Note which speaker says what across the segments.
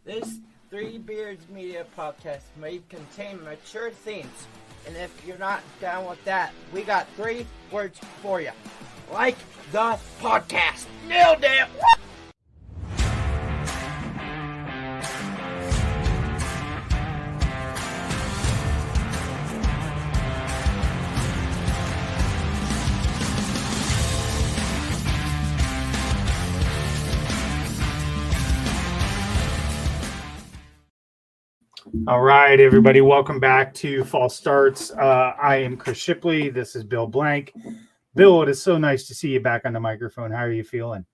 Speaker 1: This Three Beards Media podcast may contain mature themes, and if you're not down with that, we got 3 words for you. Like the podcast. Nailed it!
Speaker 2: All right, everybody, welcome back to False Starts. I am Chris Shipley. This is Bill Blank. Bill, it is so nice to see you back on the microphone. How are you feeling?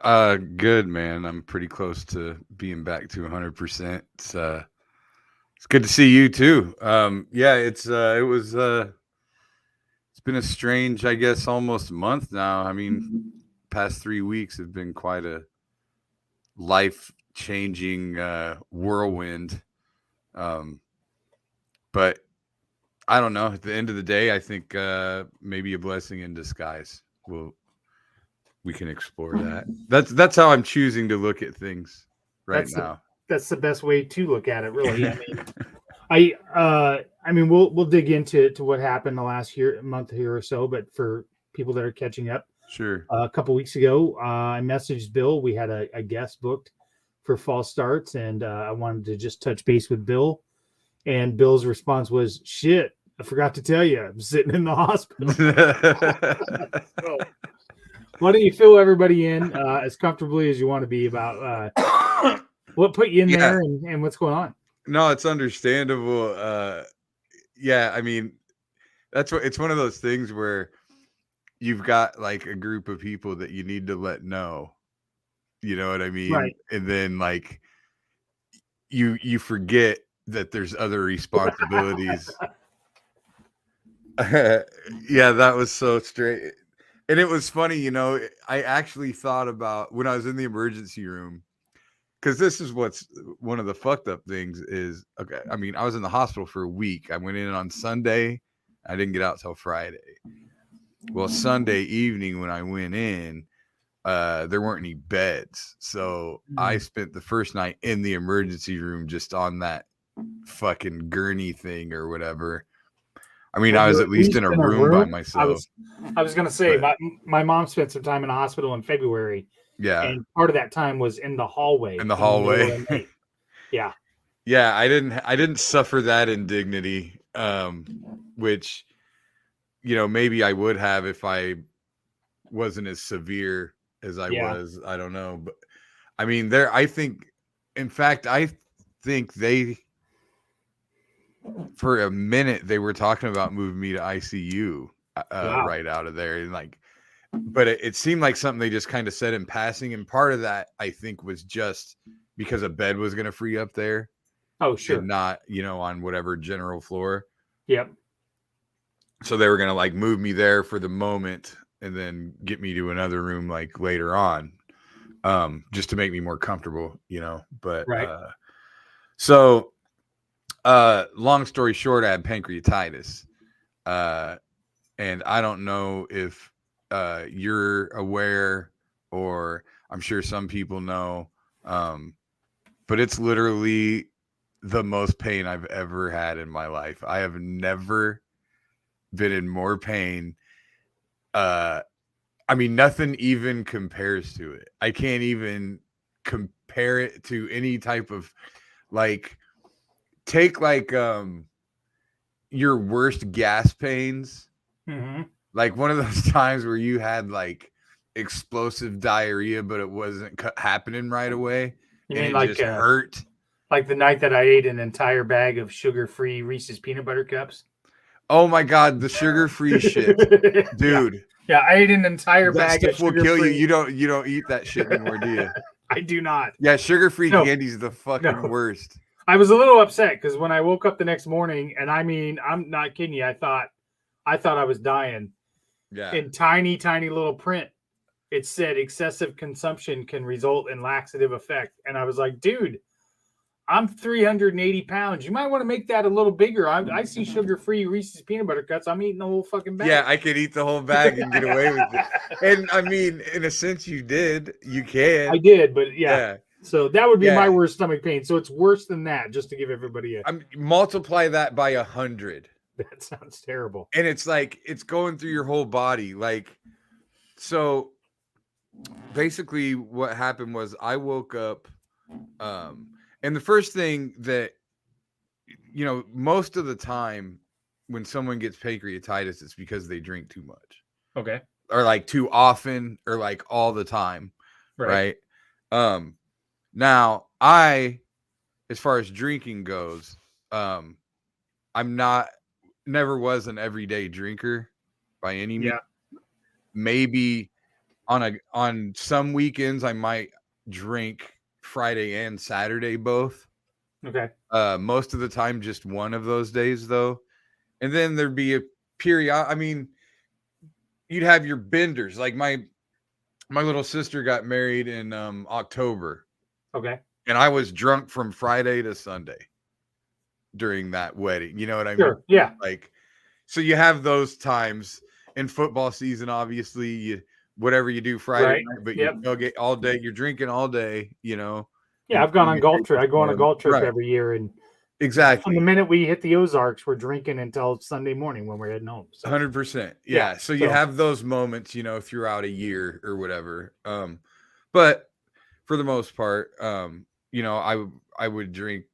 Speaker 3: Good, man. I'm pretty close to being back to 100%. It's good to see you too. It's been a strange, I guess, almost month now. I mean, past 3 weeks have been quite a life-changing whirlwind. But I don't know. At the end of the day, I think maybe a blessing in disguise. We can explore that. That's how I'm choosing to look at things now.
Speaker 2: That's the best way to look at it, really. I mean, we'll dig into what happened the last month here or so. But for people that are catching up,
Speaker 3: sure.
Speaker 2: A couple weeks ago, I messaged Bill. We had a guest booked for False Starts, and I wanted to just touch base with Bill. And Bill's response was, "Shit, I forgot to tell you, I'm sitting in the hospital." So, why don't you fill everybody in as comfortably as you want to be about what put you in there and what's going on?
Speaker 3: No, it's understandable. I mean, it's one of those things where you've got like a group of people that you need to let know. You know what I mean?
Speaker 2: Right.
Speaker 3: And then like you forget that there's other responsibilities. Yeah, that was so straight. And it was funny, you know, I actually thought about when I was in the emergency room, because this is what's one of the fucked up things is, okay, I mean, I was in the hospital for a week. I went in on Sunday. I didn't get out till Friday. Well, Sunday evening when I went in, there weren't any beds. So I spent the first night in the emergency room just on that fucking gurney thing or whatever. I mean, I was at least in a room by myself.
Speaker 2: I was going to say, my mom spent some time in the hospital in February.
Speaker 3: Yeah.
Speaker 2: And part of that time was in the hallway. Yeah.
Speaker 3: Yeah, I didn't suffer that indignity, which, you know, maybe I would have if I wasn't as severe as I was. I don't know. But I mean, I think they, for a minute, they were talking about moving me to ICU right out of there. And but it seemed like something they just kind of said in passing. And part of that, I think, was just because a bed was going to free up there.
Speaker 2: Oh, sure.
Speaker 3: And not, you know, on whatever general floor.
Speaker 2: Yep.
Speaker 3: So they were going to like move me there for the moment and then get me to another room like later on, just to make me more comfortable, you know. But long story short, I had pancreatitis, and I don't know if you're aware, or I'm sure some people know, but it's literally the most pain I've ever had in my life. I have never been in more pain. I mean, nothing even compares to it. I can't even compare it to any type of like, take like your worst gas pains.
Speaker 2: Mm-hmm.
Speaker 3: Like one of those times where you had like explosive diarrhea, but it wasn't happening right away.
Speaker 2: You
Speaker 3: and
Speaker 2: mean
Speaker 3: it
Speaker 2: like
Speaker 3: just hurt?
Speaker 2: Like the night that I ate an entire bag of sugar-free Reese's peanut butter cups?
Speaker 3: Oh my God, the sugar-free shit. Dude.
Speaker 2: Yeah, I ate an entire bag of
Speaker 3: sugar-free. Will kill you. You don't eat that shit anymore, do you?
Speaker 2: I do not.
Speaker 3: Yeah, sugar-free candy's the fucking worst.
Speaker 2: I was a little upset because when I woke up the next morning, and I mean, I'm not kidding you, I thought I was dying.
Speaker 3: Yeah.
Speaker 2: In tiny, tiny little print, it said excessive consumption can result in laxative effect. And I was like, dude, I'm 380 pounds. You might want to make that a little bigger. I see sugar-free Reese's peanut butter cups. I'm eating the whole fucking bag.
Speaker 3: Yeah, I could eat the whole bag and get away with it. And I mean, in a sense, you did. You can.
Speaker 2: I did, but yeah. So that would be
Speaker 3: Yeah.
Speaker 2: my worst stomach pain. So it's worse than that, just to give everybody
Speaker 3: multiply that by 100.
Speaker 2: That sounds terrible.
Speaker 3: And it's like, it's going through your whole body. Like, so basically what happened was I woke up, and the first thing that, most of the time when someone gets pancreatitis, it's because they drink too much.
Speaker 2: Okay.
Speaker 3: Or like too often, or like all the time. Right. Now as far as drinking goes, I'm never was an everyday drinker by any means. Maybe on some weekends I might drink Friday and Saturday both.
Speaker 2: Okay.
Speaker 3: Most of the time just one of those days though. And then there'd be a period. I mean, you'd have your benders. Like my little sister got married in October.
Speaker 2: Okay.
Speaker 3: And I was drunk from Friday to Sunday during that wedding. You know what I
Speaker 2: Sure.
Speaker 3: mean?
Speaker 2: Yeah.
Speaker 3: Like, so you have those times in football season, obviously, whatever you do Friday night, but you tailgate all day, you're drinking all day,
Speaker 2: Yeah, I've gone on golf trip. I go on a golf trip every year, and
Speaker 3: exactly
Speaker 2: from the minute we hit the Ozarks, we're drinking until Sunday morning when we're heading home. So.
Speaker 3: 100%. Yeah. So you have those moments, throughout a year or whatever. But for the most part, I would drink,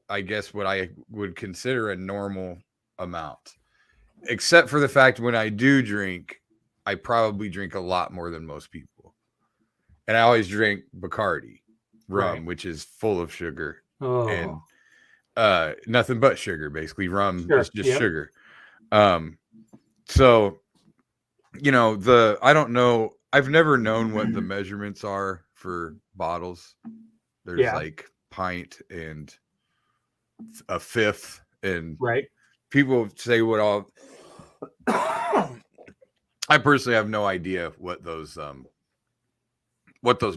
Speaker 3: I guess, what I would consider a normal amount, except for the fact when I do drink, I probably drink a lot more than most people. And I always drink Bacardi rum, which is full of sugar and nothing but sugar. Basically, rum is just sugar. So, I don't know. I've never known what the measurements are for bottles. There's like pint and a fifth, and people say what all. I personally have no idea what those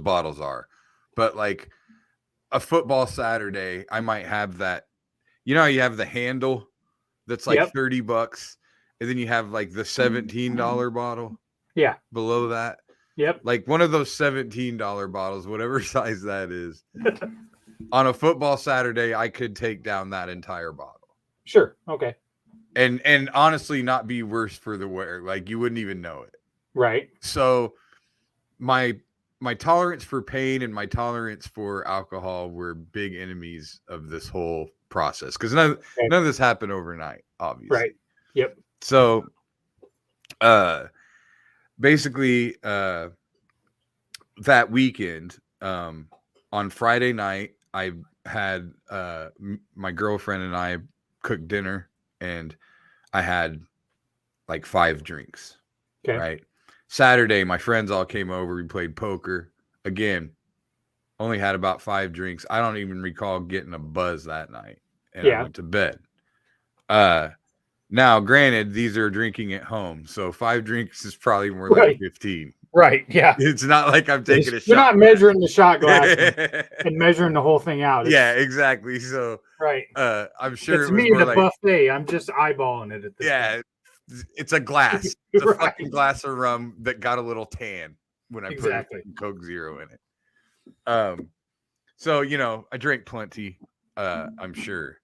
Speaker 3: bottles are, but like a football Saturday, I might have that. You have the handle that's like $30, and then you have like the $17 bottle. Yeah. Below that.
Speaker 2: Yep.
Speaker 3: Like one of those $17 bottles, whatever size that is. On a football Saturday, I could take down that entire bottle.
Speaker 2: Sure. Okay.
Speaker 3: And honestly not be worse for the wear. Like you wouldn't even know it.
Speaker 2: Right.
Speaker 3: So my tolerance for pain and my tolerance for alcohol were big enemies of this whole process, because none of this happened overnight, obviously.
Speaker 2: Right. Yep.
Speaker 3: So basically that weekend, on Friday night, I had my girlfriend and I cooked dinner, and I had like 5 drinks. Okay. Right. Saturday, my friends all came over. We played poker. Again, only had about 5 drinks. I don't even recall getting a buzz that night. And I went to bed. Now, granted, these are drinking at home. So 5 drinks is probably more like 15.
Speaker 2: Right. Yeah.
Speaker 3: It's not like I'm taking a shot.
Speaker 2: You're not measuring the shot glass and measuring the whole thing out.
Speaker 3: Yeah, exactly. So I'm sure
Speaker 2: it's me in a buffet. I'm just eyeballing it at this point.
Speaker 3: It's a glass. It's a fucking glass of rum that got a little tan when I put Coke Zero in it. So I drank plenty. I'm sure.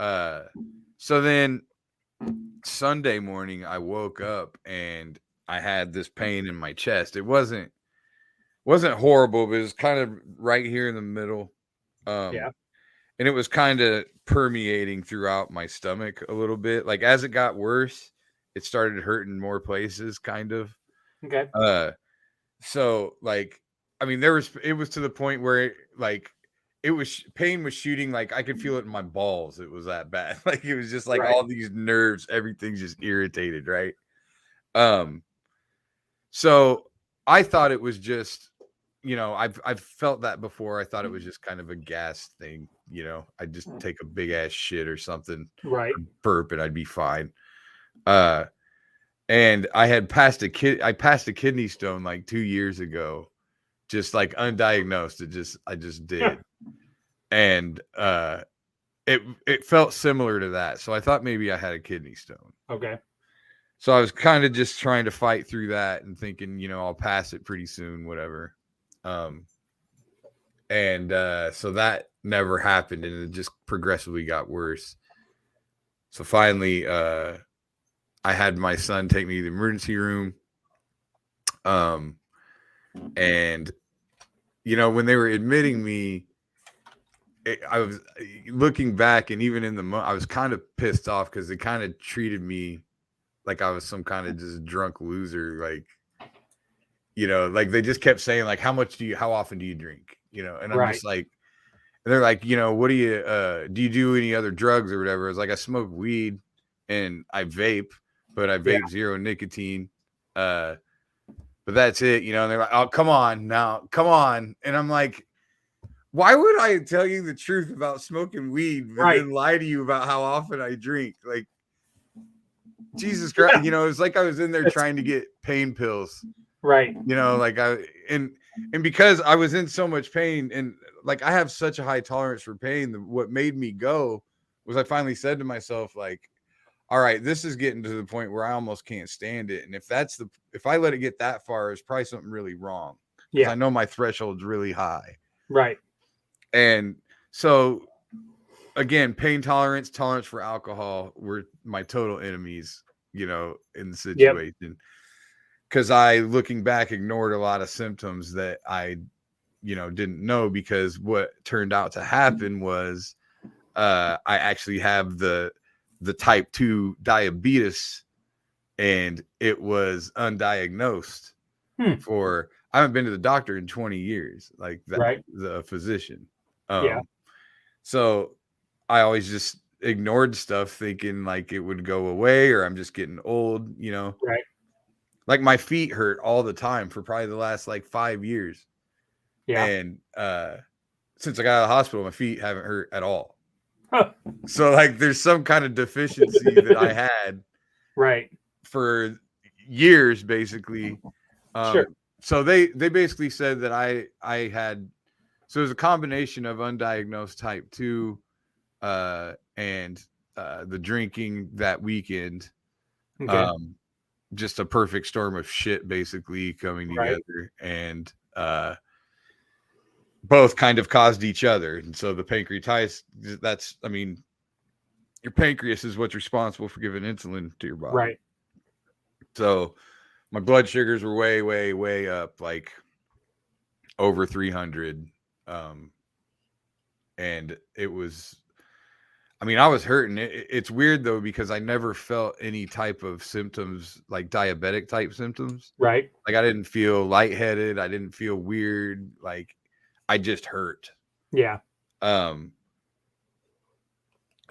Speaker 3: So then Sunday morning I woke up and I had this pain in my chest. It wasn't horrible, but it was kind of right here in the middle. And it was kind of permeating throughout my stomach a little bit. Like as it got worse, it started hurting more places, kind of.
Speaker 2: Okay.
Speaker 3: So like, I mean, it was to the point where pain was shooting. Like I could feel it in my balls. It was that bad. Like it was just like all these nerves, everything's just irritated. Right. So I thought it was just, I've felt that before. I thought it was just kind of a gas thing. I'd just take a big ass shit or something, burp, and I'd be fine. And I passed a kidney stone like 2 years ago, just like undiagnosed. I just did. And it felt similar to that. So I thought maybe I had a kidney stone.
Speaker 2: Okay.
Speaker 3: So I was kind of just trying to fight through that and thinking, I'll pass it pretty soon, whatever. And so that never happened, and it just progressively got worse. So finally, I had my son take me to the emergency room. And when they were admitting me, I was looking back, and even in the moment, I was kind of pissed off because they kind of treated me like I was some kind of just drunk loser. Like, like they just kept saying, like, how often do you drink? And I'm just like, and they're like, what do you do any other drugs or whatever? It's like, I smoke weed and I vape, but I vape zero nicotine. But that's it, and they're like, oh, come on. And I'm like, why would I tell you the truth about smoking weed, but then lie to you about how often I drink? Like, Jesus Christ, it's like I was in there trying to get pain pills.
Speaker 2: Right.
Speaker 3: Like and because I was in so much pain, and like I have such a high tolerance for pain, what made me go was I finally said to myself, like, all right, this is getting to the point where I almost can't stand it. And if I let it get that far, it's probably something really wrong. Yeah. I know my threshold's really high.
Speaker 2: Right.
Speaker 3: And so again, pain tolerance for alcohol were my total enemies, in the situation. Because I, looking back, ignored a lot of symptoms that I, didn't know, because what turned out to happen was I actually have the type 2 diabetes, and it was undiagnosed I haven't been to the doctor in 20 years, like that, the physician. So I always just ignored stuff, thinking like it would go away, or I'm just getting old,
Speaker 2: Right.
Speaker 3: Like my feet hurt all the time for probably the last like 5 years.
Speaker 2: Yeah.
Speaker 3: And since I got out of the hospital, my feet haven't hurt at all. So like there's some kind of deficiency that I had for years, basically.
Speaker 2: Sure.
Speaker 3: So they basically said that I had, so it was a combination of undiagnosed type 2 and the drinking that weekend.
Speaker 2: Okay.
Speaker 3: Just a perfect storm of shit basically coming together, and both kind of caused each other. And so the pancreatitis, your pancreas is what's responsible for giving insulin to your body.
Speaker 2: Right.
Speaker 3: So my blood sugars were way, way, way up, like over 300. And it was, I was hurting. It's weird though, because I never felt any type of symptoms, like diabetic type symptoms.
Speaker 2: Right.
Speaker 3: Like I didn't feel lightheaded. I didn't feel weird. Like I just hurt.
Speaker 2: Yeah.
Speaker 3: And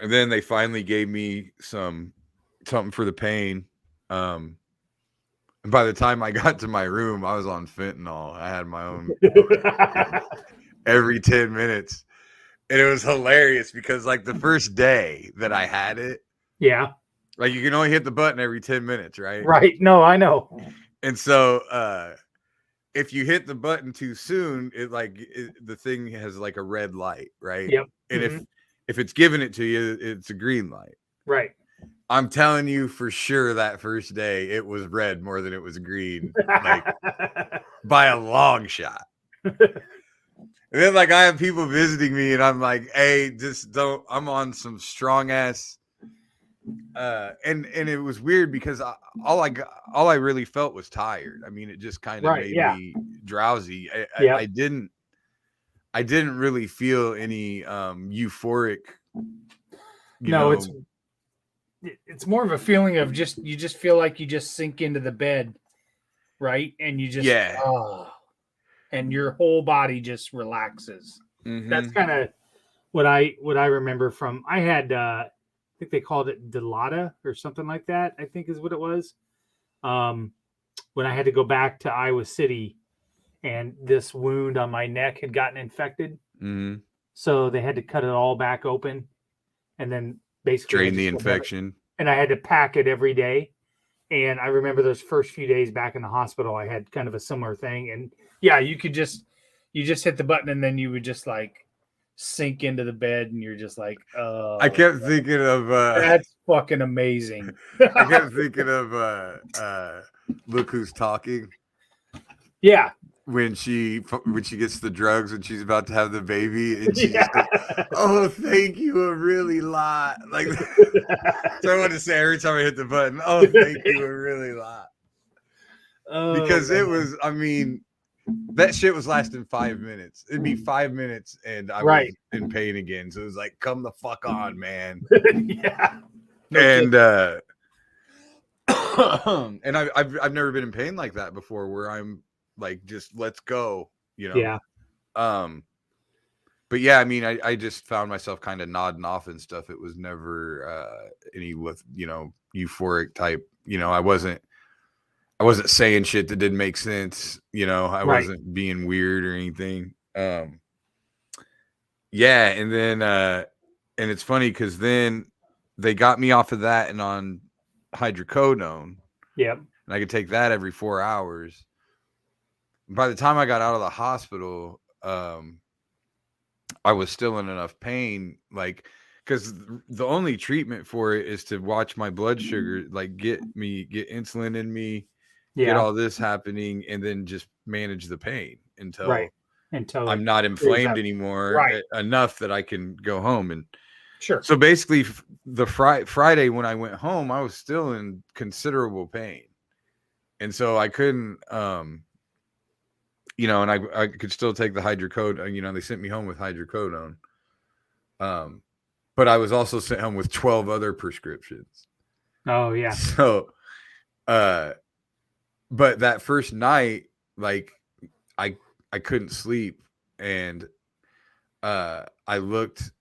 Speaker 3: then they finally gave me something for the pain. And by the time I got to my room, I was on fentanyl. I had my own every 10 minutes. And it was hilarious because like the first day that I had it, like you can only hit the button every 10 minutes, right?
Speaker 2: Right. No, I know.
Speaker 3: And so if you hit the button too soon, the thing has like a red light, right?
Speaker 2: Yep.
Speaker 3: And if it's giving it to you, it's a green light.
Speaker 2: Right.
Speaker 3: I'm telling you for sure that first day it was red more than it was green, like by a long shot. And then like I have people visiting me, and I'm like, hey, just don't, I'm on some strong ass. And it was weird because all I really felt was tired. I mean, it just kind of made me drowsy. I didn't really feel any euphoric.
Speaker 2: No, it's more of a feeling of you just feel like you just sink into the bed, right? And you just and your whole body just relaxes. Mm-hmm. That's kind of what I remember from. I had I think they called it Dilaudid or something like that, I think is what it was. When I had to go back to Iowa City, and this wound on my neck had gotten infected.
Speaker 3: Mm-hmm.
Speaker 2: So they had to cut it all back open and then basically
Speaker 3: drain the infection.
Speaker 2: And I had to pack it every day. And I remember those first few days back in the hospital, I had kind of a similar thing. And yeah, you just hit the button, and then you would just like sink into the bed, and you're just like, oh.
Speaker 3: I kept thinking of
Speaker 2: that's fucking amazing.
Speaker 3: I kept thinking of Look Who's Talking.
Speaker 2: Yeah.
Speaker 3: when she gets the drugs and she's about to have the baby and she's
Speaker 2: Yeah.
Speaker 3: like, oh, thank you a really lot. Like, so I want to say every time I hit the button, oh, thank you a really lot. Because it was, I mean, that shit was lasting 5 minutes. It'd be 5 minutes and I was in pain again. So it was like, come the fuck on, man.
Speaker 2: Yeah.
Speaker 3: And and I've never been in pain like that before, where I'm like, just let's go, you know.
Speaker 2: Yeah.
Speaker 3: But yeah, I mean, I just found myself kind of nodding off and stuff. It was never any with, you know, euphoric type, you know. I wasn't saying shit that didn't make sense, you know. I wasn't being weird or anything. Yeah, and then and it's funny because then they got me off of that and on hydrocodone.
Speaker 2: Yep.
Speaker 3: And I could take that every 4 hours. By the time I got out of the hospital, I was still in enough pain, like, because the only treatment for it is to watch my blood sugar, like get insulin in me, get all this happening, and then just manage the pain until I'm not inflamed anymore enough that I can go home. And so basically the Friday when I went home, I was still in considerable pain. And so I couldn't, you know, and I could still take the hydrocodone, you know, they sent me home with hydrocodone. But I was also sent home with 12 other prescriptions.
Speaker 2: Oh yeah.
Speaker 3: So, but that first night, like I couldn't sleep, and I looked,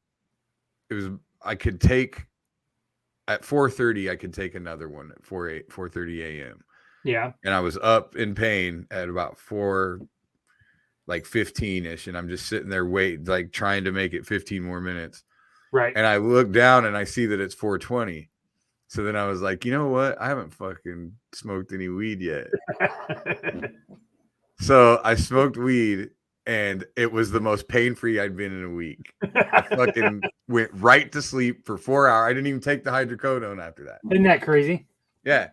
Speaker 3: I could take at 4:30, I could take another one at 4:30 a.m.
Speaker 2: Yeah.
Speaker 3: And I was up in pain at about 4:15-ish, and I'm just sitting there waiting, like trying to make it 15 more minutes.
Speaker 2: Right.
Speaker 3: And I look down and I see that it's 4:20. So then I was like, you know what? I haven't fucking smoked any weed yet. So I smoked weed, and it was the most pain-free I'd been in a week. I fucking went right to sleep for 4 hours. I didn't even take the hydrocodone after that.
Speaker 2: Isn't that crazy?
Speaker 3: Yeah.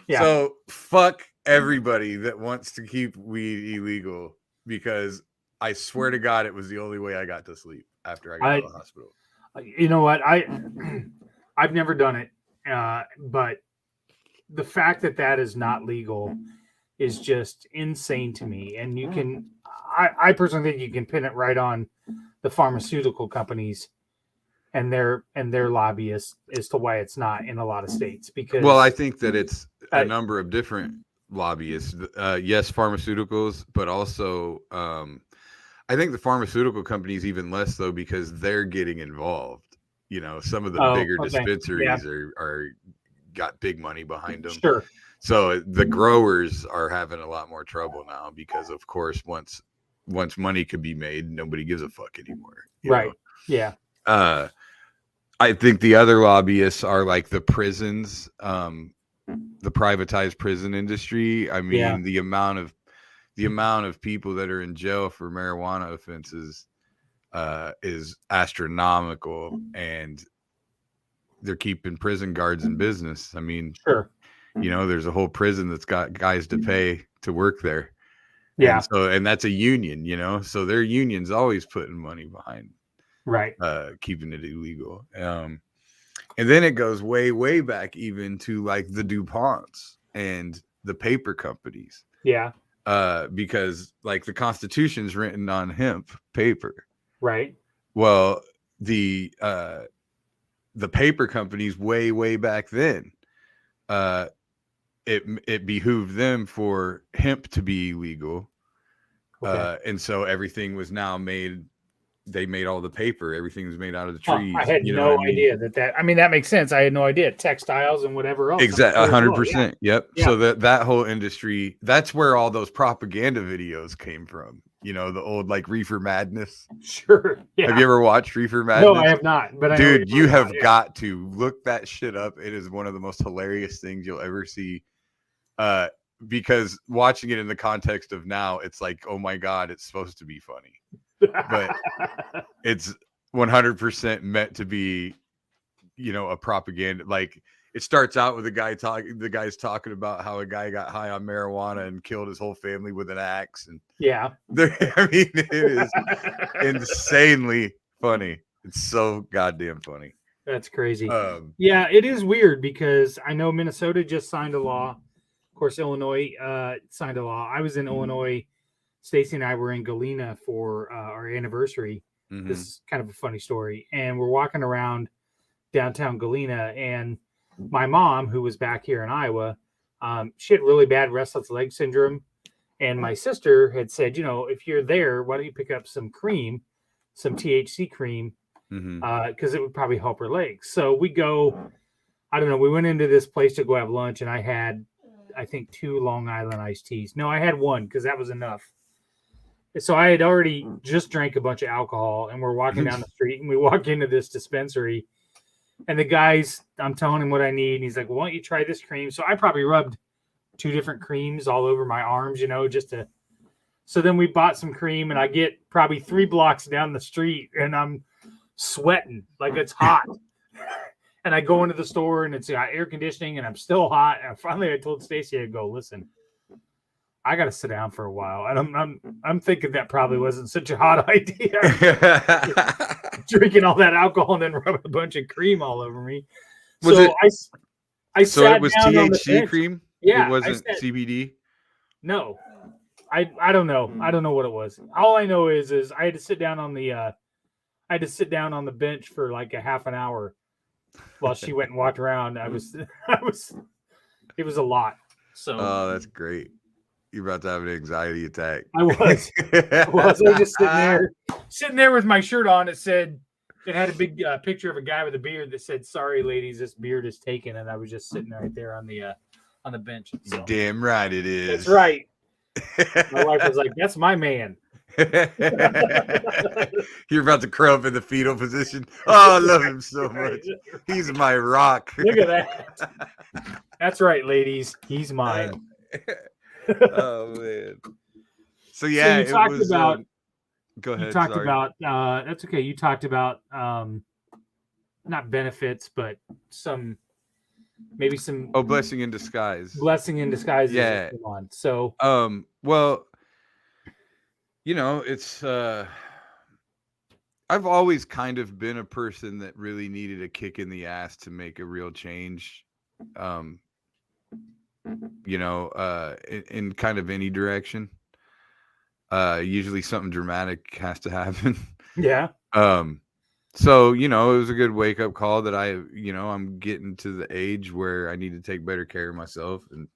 Speaker 3: So fuck everybody that wants to keep weed illegal, because I swear to God, it was the only way I got to sleep after I got out of the hospital.
Speaker 2: You know what? I've never done it, but the fact that is not legal is just insane to me. And you can, I personally think you can pin it right on the pharmaceutical companies and their lobbyists as to why it's not in a lot of states. Because,
Speaker 3: well, I think that it's a number of different lobbyists. Yes, pharmaceuticals, but also I think the pharmaceutical companies even less, though, because they're getting involved. You know, some of the bigger dispensaries are got big money behind them.
Speaker 2: Sure.
Speaker 3: So the growers are having a lot more trouble now because, of course, once money could be made, nobody gives a fuck anymore. You know?
Speaker 2: Yeah.
Speaker 3: I think the other lobbyists are like the prisons, the privatized prison industry. I mean, the amount of people that are in jail for marijuana offenses is astronomical, and they're keeping prison guards in business. I mean, you know, there's a whole prison that's got guys to pay to work there.
Speaker 2: Yeah.
Speaker 3: And that's a union, you know, so their union's always putting money behind keeping it illegal. And then it goes way, way back even to like the DuPonts and the paper companies.
Speaker 2: Yeah.
Speaker 3: Because like the Constitution's written on hemp paper.
Speaker 2: Right.
Speaker 3: Well, the paper companies way, way back then, it behooved them for hemp to be illegal. And so everything was now made. They made all the paper. Everything was made out of the trees.
Speaker 2: I had no idea that. I mean, that makes sense. I had no idea. Textiles and whatever else.
Speaker 3: Exactly, 100%. Yep. Yeah. So that whole industry, that's where all those propaganda videos came from. You know, the old like Reefer Madness.
Speaker 2: Sure. Yeah.
Speaker 3: Have you ever watched Reefer Madness?
Speaker 2: No, I have not. But
Speaker 3: dude, you have got to look that shit up. It is one of the most hilarious things you'll ever see. Because watching it in the context of now, it's like, oh my God, it's supposed to be funny. But it's 100% meant to be, you know, a propaganda. Like it starts out with the guy's talking about how a guy got high on marijuana and killed his whole family with an axe. And
Speaker 2: Yeah.
Speaker 3: I mean, it is insanely funny. It's so goddamn funny.
Speaker 2: That's crazy. Yeah, it is weird because I know Minnesota just signed a law. Of course, Illinois signed a law. I was in Illinois. Stacy and I were in Galena for our anniversary.
Speaker 3: Mhm.
Speaker 2: This is kind of a funny story. And we're walking around downtown Galena, and my mom, who was back here in Iowa, she had really bad restless leg syndrome. And my sister had said, if you're there, why don't you pick up some cream, some THC cream, because it would probably help her legs. So we go, I don't know, we went into this place to go have lunch, and I had, I think, 2 Long Island iced teas. No, I had 1 because that was enough. So I had already just drank a bunch of alcohol, and we're walking down the street, and we walk into this dispensary, and the guy's, I'm telling him what I need, and he's like, well, why don't you try this cream? So I probably rubbed 2 different creams all over my arms, just to. So then we bought some cream, and I get probably 3 blocks down the street, and I'm sweating like it's hot. And I go into the store, and it's got air conditioning, and I'm still hot. And finally, I told Stacy, I go, listen, I got to sit down for a while. And I'm thinking that probably wasn't such a hot idea. Drinking all that alcohol and then rubbing a bunch of cream all over me.
Speaker 3: Was
Speaker 2: I
Speaker 3: so
Speaker 2: sat
Speaker 3: it was
Speaker 2: down on the
Speaker 3: THC
Speaker 2: bench.
Speaker 3: cream?
Speaker 2: Yeah,
Speaker 3: It wasn't CBD?
Speaker 2: No, I don't know. I don't know what it was. All I know is I had to sit down on the bench for like a half an hour while she went and walked around. It was a lot. So
Speaker 3: Oh, that's great. You're about to have an anxiety attack.
Speaker 2: I was just sitting there with my shirt on. It had a big picture of a guy with a beard that said, "Sorry, ladies, this beard is taken." And I was just sitting right there on the bench. So.
Speaker 3: Damn right it is.
Speaker 2: That's right. My wife was like, "That's my man."
Speaker 3: You're about to curl up in the fetal position. Oh, I love him so much. He's my rock.
Speaker 2: Look at that. That's right, ladies. He's mine.
Speaker 3: Oh man. So yeah,
Speaker 2: so you talked
Speaker 3: it was
Speaker 2: about.
Speaker 3: Go ahead.
Speaker 2: You talked
Speaker 3: sorry.
Speaker 2: about. That's okay. You talked about not benefits, but maybe some.
Speaker 3: Oh, blessing in disguise.
Speaker 2: Blessing in disguise.
Speaker 3: Yeah.
Speaker 2: On. So.
Speaker 3: Well, it's. I've always kind of been a person that really needed a kick in the ass to make a real change. In kind of any direction. Usually something dramatic has to happen.
Speaker 2: Yeah.
Speaker 3: So, it was a good wake up call that I'm getting to the age where I need to take better care of myself. And,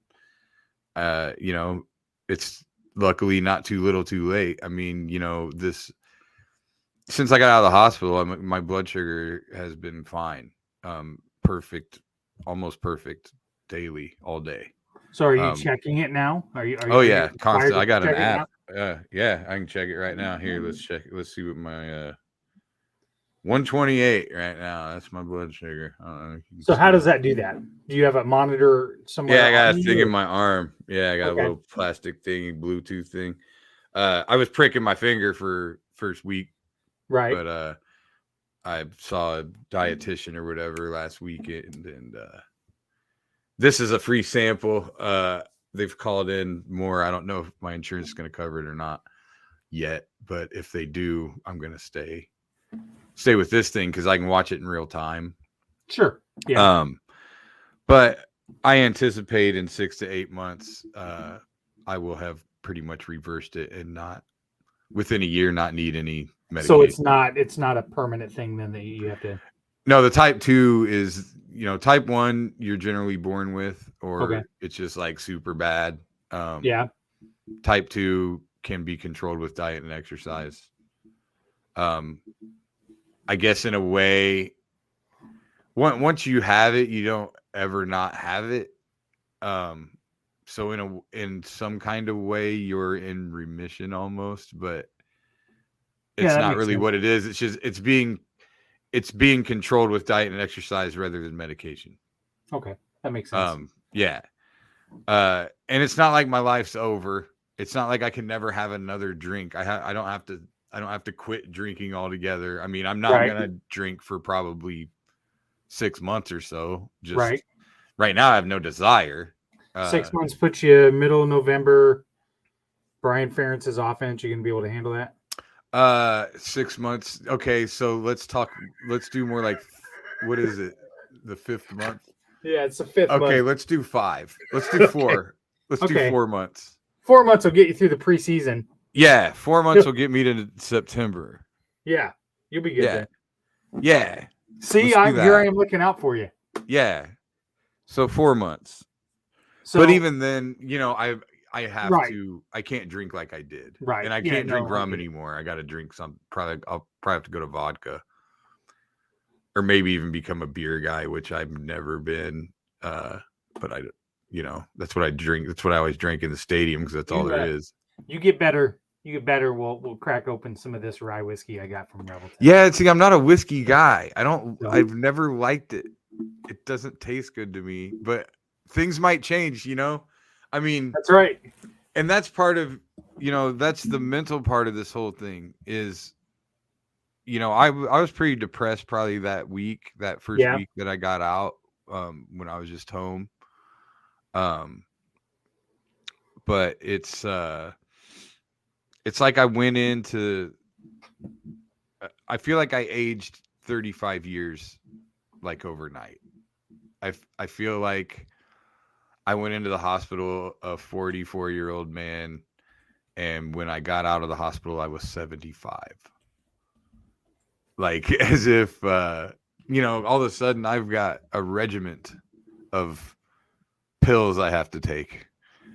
Speaker 3: it's luckily not too little too late. I mean, since I got out of the hospital, my blood sugar has been fine. Perfect, almost perfect daily, all day.
Speaker 2: So are you checking it now? Are you
Speaker 3: yeah, constant. I got an app. Yeah, I can check it right now. Here, let's check it. Let's see what my 128 right now. That's my blood sugar.
Speaker 2: So how does that do that? Do you have a monitor somewhere?
Speaker 3: Yeah, I got a thing in my arm. Yeah, I got a little plastic thing, Bluetooth thing. I was pricking my finger for first week.
Speaker 2: Right.
Speaker 3: But I saw a dietitian or whatever last weekend, and this is a free sample. They've called in more. I don't know if my insurance is going to cover it or not yet, but if they do, I'm going to stay with this thing because I can watch it in real time.
Speaker 2: Sure. Yeah.
Speaker 3: But I anticipate in 6 to 8 months, I will have pretty much reversed it and not within a year not need any medication.
Speaker 2: So it's not a permanent thing then that you have to.
Speaker 3: No, the type 2 is, type 1 you're generally born with, or it's just like super bad.
Speaker 2: Yeah.
Speaker 3: Type 2 can be controlled with diet and exercise. I guess in a way, once you have it, you don't ever not have it. So in some kind of way, you're in remission almost, but it's not really what it is. It's just it's being controlled with diet and exercise rather than medication.
Speaker 2: Okay, that makes sense.
Speaker 3: Yeah. And it's not like my life's over. It's not like I can never have another drink. I don't have to quit drinking altogether. I mean, I'm not gonna drink for probably 6 months or so. Just right now I have no desire.
Speaker 2: 6 months puts you middle of November. Brian Ferentz's offense. You're gonna be able to handle that.
Speaker 3: 6 months. Okay, so let's do more like, what is it? The 5th month.
Speaker 2: Yeah, it's the 5th
Speaker 3: Okay,
Speaker 2: month.
Speaker 3: let's do 5. Let's do 4. Let's do 4 months.
Speaker 2: 4 months will get you through the preseason.
Speaker 3: Yeah, 4 months will get me to September.
Speaker 2: Yeah, you'll be good.
Speaker 3: Yeah.
Speaker 2: Then.
Speaker 3: Yeah.
Speaker 2: See, here I am looking out for you.
Speaker 3: Yeah. So 4 months.
Speaker 2: So,
Speaker 3: but even then, I have
Speaker 2: Right.
Speaker 3: to. I can't drink like I did.
Speaker 2: Right.
Speaker 3: And I can't drink rum anymore. I got to drink some. I'll probably have to go to vodka, or maybe even become a beer guy, which I've never been. But that's what I drink. That's what I always drink in the stadium because that's all there is.
Speaker 2: You get better. We'll crack open some of this rye whiskey I got from Revelton.
Speaker 3: Yeah, see, I'm not a whiskey guy. I've never liked it. It doesn't taste good to me, but things might change, I mean,
Speaker 2: that's right.
Speaker 3: And that's part of, that's the mental part of this whole thing is, I was pretty depressed probably that first week that I got out, when I was just home. But it's like I went into, I feel like I aged 35 years like overnight. I feel like I went into the hospital a 44-year-old man, and when I got out of the hospital, I was 75. Like as if, all of a sudden I've got a regiment of pills I have to take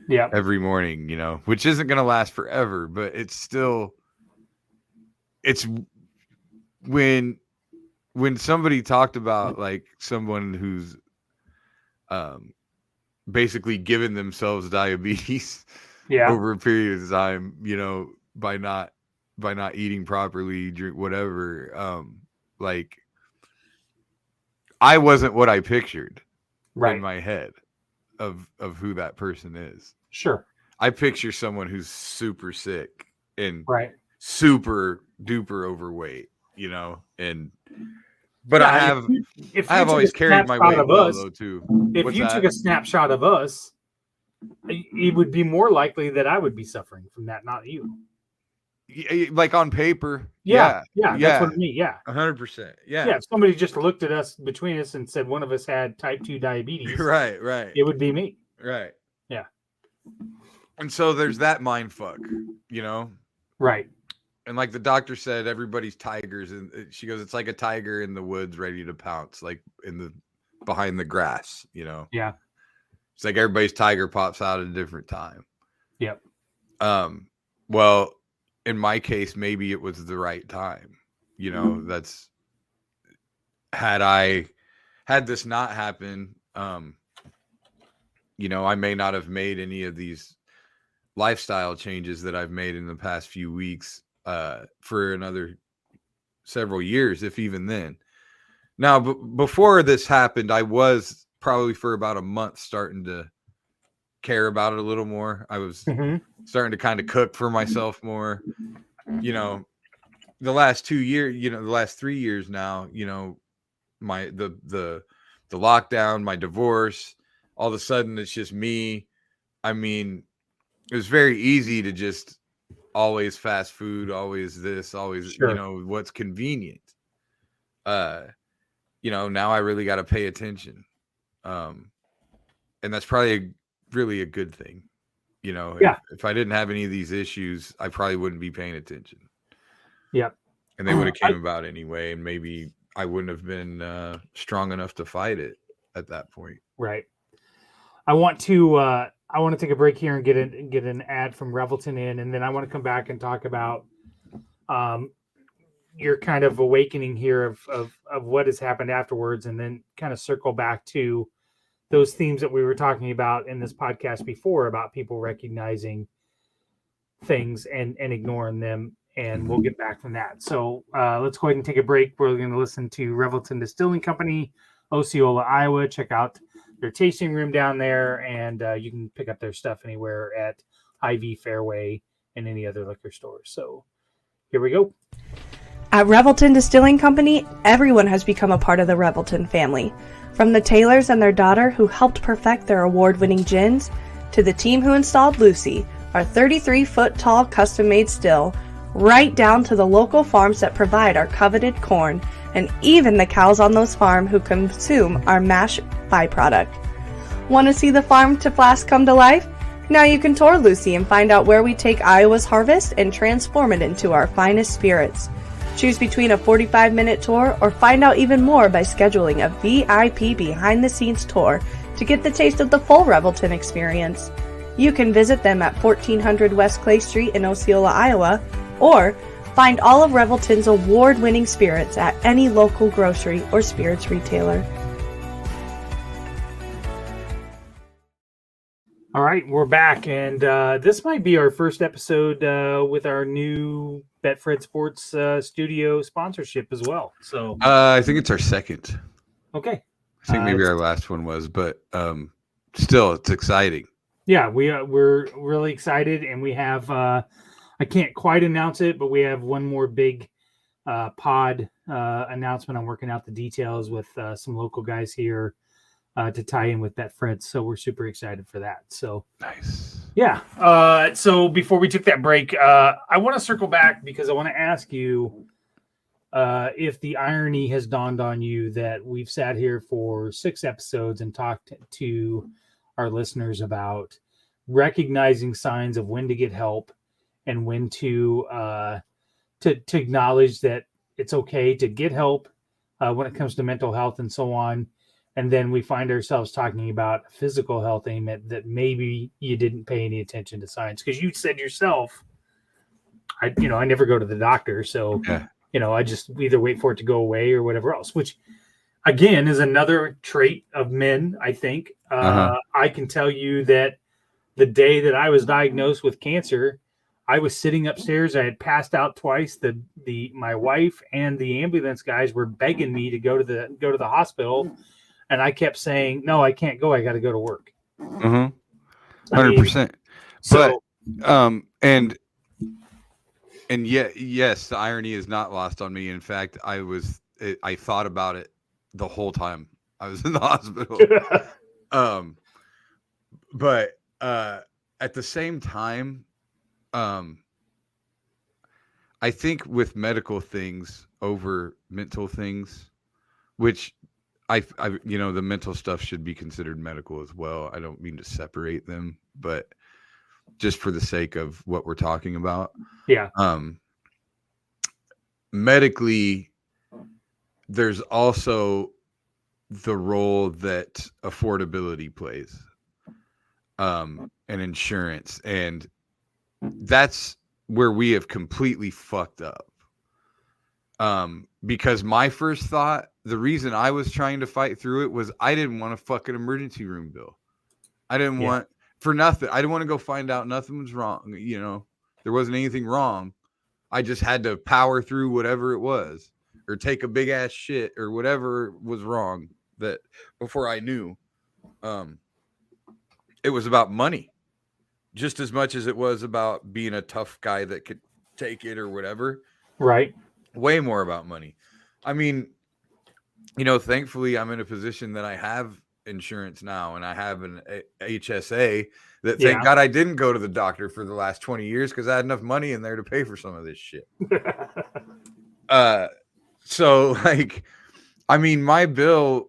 Speaker 3: every morning, which isn't going to last forever, but it's when somebody talked about like someone who's, basically given themselves diabetes over a period of time, by not eating properly, drink whatever. Like I wasn't what I pictured in my head of who that person is.
Speaker 2: Sure.
Speaker 3: I picture someone who's super sick and super duper overweight, but I have always carried my weight well, though, too.
Speaker 2: If you took a snapshot of us, it would be more likely that I would be suffering from that, not you.
Speaker 3: Like on paper.
Speaker 2: Yeah. That's what I mean. Yeah.
Speaker 3: 100%. Yeah.
Speaker 2: If somebody just looked at us between us and said one of us had type 2 diabetes.
Speaker 3: Right.
Speaker 2: It would be me.
Speaker 3: Right.
Speaker 2: Yeah.
Speaker 3: And so there's that mind fuck,
Speaker 2: Right.
Speaker 3: And like the doctor said, everybody's tigers, and she goes, it's like a tiger in the woods ready to pounce, like behind the grass,
Speaker 2: Yeah.
Speaker 3: It's like everybody's tiger pops out at a different time.
Speaker 2: Yep.
Speaker 3: Well, in my case, maybe it was the right time. That's had this not happen, I may not have made any of these lifestyle changes that I've made in the past few weeks for another several years, if even then. Now, before this happened, I was probably for about a month starting to care about it a little more. I was starting to kind of cook for myself more. The last 2 years, the last 3 years now, my the lockdown, my divorce, all of a sudden it's just me. I mean, it was very easy to just always fast food, always this, always, what's convenient. Now I really got to pay attention. And that's probably really a good thing. If I didn't have any of these issues, I probably wouldn't be paying attention.
Speaker 2: Yep.
Speaker 3: And they would have came about anyway. And maybe I wouldn't have been strong enough to fight it at that point.
Speaker 2: Right. I want to take a break here and get an ad from Revelton in, and then I want to come back and talk about your kind of awakening here of what has happened afterwards, and then kind of circle back to those themes that we were talking about in this podcast before about people recognizing things and ignoring them, and we'll get back from that. So let's go ahead and take a break. We're going to listen to Revelton Distilling Company, Osceola, Iowa. Check out their tasting room down there, and you can pick up their stuff anywhere at Hy-Vee, Fairway, and any other liquor stores. So here we go.
Speaker 4: At Revelton Distilling Company, everyone has become a part of the Revelton family. From the Taylors and their daughter who helped perfect their award-winning gins, to the team who installed Lucy, our 33-foot-tall custom-made still, right down to the local farms that provide our coveted corn, and even the cows on those farms who consume our mash byproduct. Want to see the farm to flask come to life? Now you can tour Lucy and find out where we take Iowa's harvest and transform it into our finest spirits. Choose between a 45-minute tour or find out even more by scheduling a VIP behind-the-scenes tour to get the taste of the full Revelton experience. You can visit them at 1400 West Clay Street in Osceola, Iowa, or find all of Revelton's award-winning spirits at any local grocery or spirits retailer.
Speaker 2: All right, we're back, and this might be our first episode with our new Betfred Sports Studio sponsorship as well. So
Speaker 3: I think it's our second.
Speaker 2: Okay.
Speaker 3: I think maybe our last one was, but still, it's exciting.
Speaker 2: Yeah, we're really excited, and we have I can't quite announce it, but we have one more big pod announcement. I'm working out the details with some local guys here to tie in with Betfred, so we're super excited for that. So
Speaker 3: nice.
Speaker 2: Yeah. So before we took that break, I want to circle back because I want to ask you if the irony has dawned on you that we've sat here for 6 episodes and talked to our listeners about recognizing signs of when to get help and when to acknowledge that it's okay to get help when it comes to mental health and so on. And then we find ourselves talking about physical health, aim that maybe you didn't pay any attention to signs. Because you said yourself, I never go to the doctor. So, I just either wait for it to go away or whatever else, which again is another trait of men, I think. I can tell you that the day that I was diagnosed with cancer, I was sitting upstairs. I had passed out twice. My wife and the ambulance guys were begging me to go to the hospital. And I kept saying, no, I can't go. I got to go to work.
Speaker 3: 100%. But, and yet, yes, the irony is not lost on me. In fact, I thought about it the whole time I was in the hospital. But at the same time, I think with medical things over mental things, which I the mental stuff should be considered medical as well. I don't mean to separate them, but just for the sake of what we're talking about.
Speaker 2: Yeah.
Speaker 3: Medically, there's also the role that affordability plays, and insurance. And that's where we have completely fucked up. Because my first thought, the reason I was trying to fight through it was I didn't want a fucking emergency room bill. I didn't want for nothing. I didn't want to go find out nothing was wrong. There wasn't anything wrong. I just had to power through whatever it was or take a big ass shit or whatever was wrong that before I knew. It was about money just as much as it was about being a tough guy that could take it or whatever.
Speaker 2: Right.
Speaker 3: Way more about money. I mean, thankfully I'm in a position that I have insurance now and I have an HSA that thank God I didn't go to the doctor for the last 20 years because I had enough money in there to pay for some of this shit. So my bill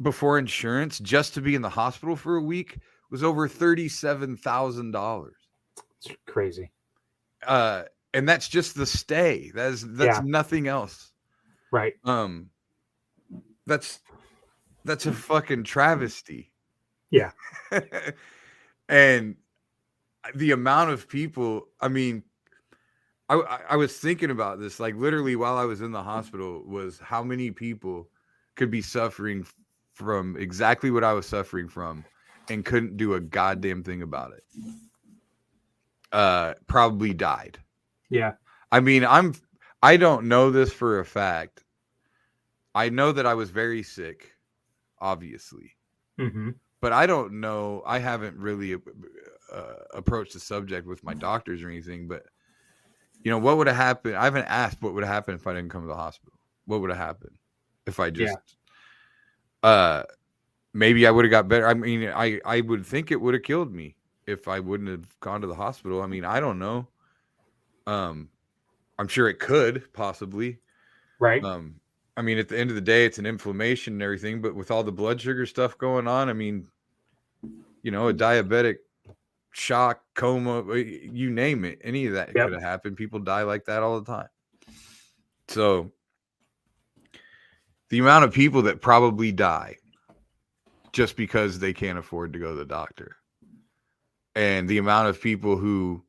Speaker 3: before insurance just to be in the hospital for a week was over $37,000.
Speaker 2: It's crazy.
Speaker 3: And that's just the stay. That's nothing else.
Speaker 2: Right.
Speaker 3: That's a fucking travesty.
Speaker 2: Yeah.
Speaker 3: And the amount of people, I was thinking about this, like literally while I was in the hospital, was how many people could be suffering from exactly what I was suffering from and couldn't do a goddamn thing about it. Probably died.
Speaker 2: Yeah.
Speaker 3: I don't know this for a fact. I know that I was very sick, obviously.
Speaker 2: Mm-hmm.
Speaker 3: But I don't know. I haven't really approached the subject with my doctors or anything. But what would have happened? I haven't asked what would have happened if I didn't come to the hospital. What would have happened if I just, maybe I would have got better. I mean, I would think it would have killed me if I wouldn't have gone to the hospital. I mean, I don't know. I'm sure it could possibly.
Speaker 2: Right.
Speaker 3: I mean, at the end of the day, it's an inflammation and everything, but with all the blood sugar stuff going on, I mean, a diabetic shock, coma, you name it, any of that could have happened. People die like that all the time. So the amount of people that probably die just because they can't afford to go to the doctor, and the amount of people who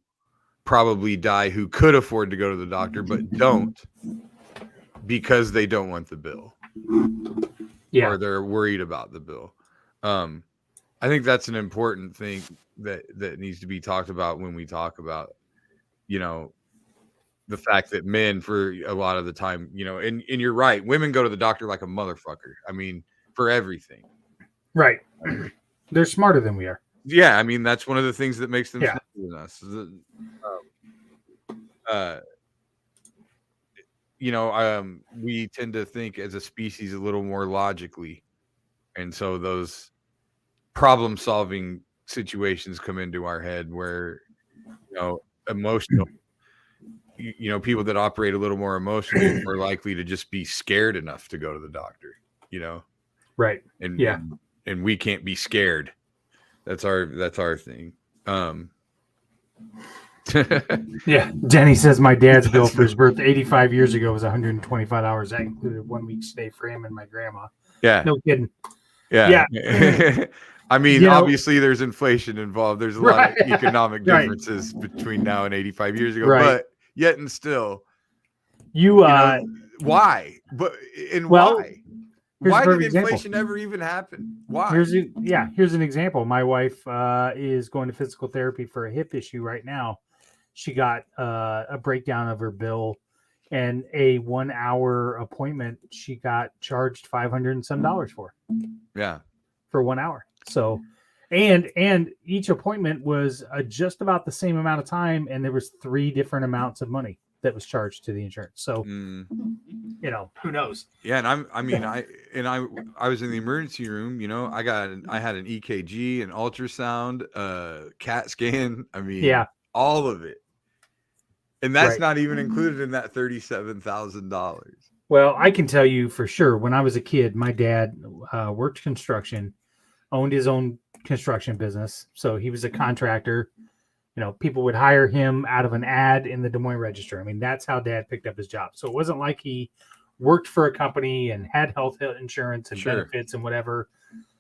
Speaker 3: probably die who could afford to go to the doctor but don't because they don't want the bill, or they're worried about the bill. I think that's an important thing that needs to be talked about when we talk about, the fact that men, for a lot of the time, and you're right, women go to the doctor like a motherfucker. I mean, for everything.
Speaker 2: Right. They're smarter than we are.
Speaker 3: Yeah, I mean, that's one of the things that makes them smarter than us. We tend to think as a species a little more logically, and so those problem-solving situations come into our head where, emotional, people that operate a little more emotionally are more likely to just be scared enough to go to the doctor,
Speaker 2: Right.
Speaker 3: And we can't be scared. That's our thing.
Speaker 2: Yeah. Denny says my dad's bill for his birthday 85 years ago was $125. That included 1 week stay for him and my grandma.
Speaker 3: Yeah.
Speaker 2: No kidding.
Speaker 3: Yeah. I mean, obviously there's inflation involved. There's a lot of economic differences between now and 85 years ago, but yet and still, why? Why? Why did inflation ever even happen? Why?
Speaker 2: Here's an example. My wife is going to physical therapy for a hip issue right now. She got a breakdown of her bill, and a 1 hour appointment she got charged $500 and some for.
Speaker 3: Yeah,
Speaker 2: for 1 hour. So, and each appointment was just about the same amount of time, and there was 3 different amounts of money that was charged to the insurance. So, who knows?
Speaker 3: Yeah, and I was in the emergency room. I had an EKG, an ultrasound, CAT scan. I mean, all of it, and that's not even included in that $37,000.
Speaker 2: Well, I can tell you for sure. When I was a kid, my dad worked construction, owned his own construction business, so he was a contractor. People would hire him out of an ad in the Des Moines Register. I mean, that's how Dad picked up his job. So it wasn't like he worked for a company and had health insurance and benefits and whatever.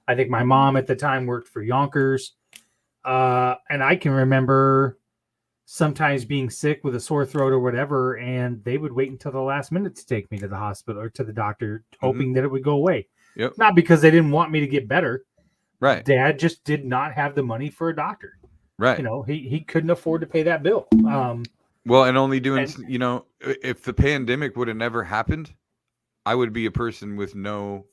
Speaker 2: I think my mom at the time worked for Yonkers. And I can remember sometimes being sick with a sore throat or whatever, and they would wait until the last minute to take me to the hospital or to the doctor, hoping that it would go away.
Speaker 3: Yep.
Speaker 2: Not because they didn't want me to get better.
Speaker 3: Right.
Speaker 2: Dad just did not have the money for a doctor.
Speaker 3: Right.
Speaker 2: He couldn't afford to pay that bill.
Speaker 3: Well, and only doing, if the pandemic would have never happened, I would be a person with no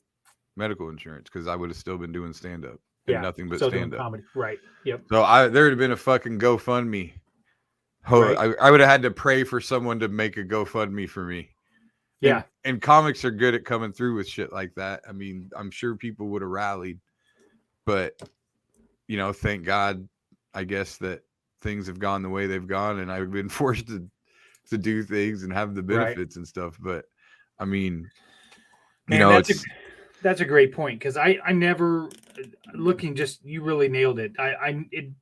Speaker 3: medical insurance because I would have still been doing stand-up and nothing but stand-up.
Speaker 2: Comedy. Right. Yep.
Speaker 3: So there would have been a fucking GoFundMe. I would have had to pray for someone to make a GoFundMe for me.
Speaker 2: Yeah.
Speaker 3: And comics are good at coming through with shit like that. I mean, I'm sure people would have rallied, but thank God, I guess, that things have gone the way they've gone, and I've been forced to do things and have the benefits and stuff. But I mean,
Speaker 2: that's a great point, because I never you really nailed it.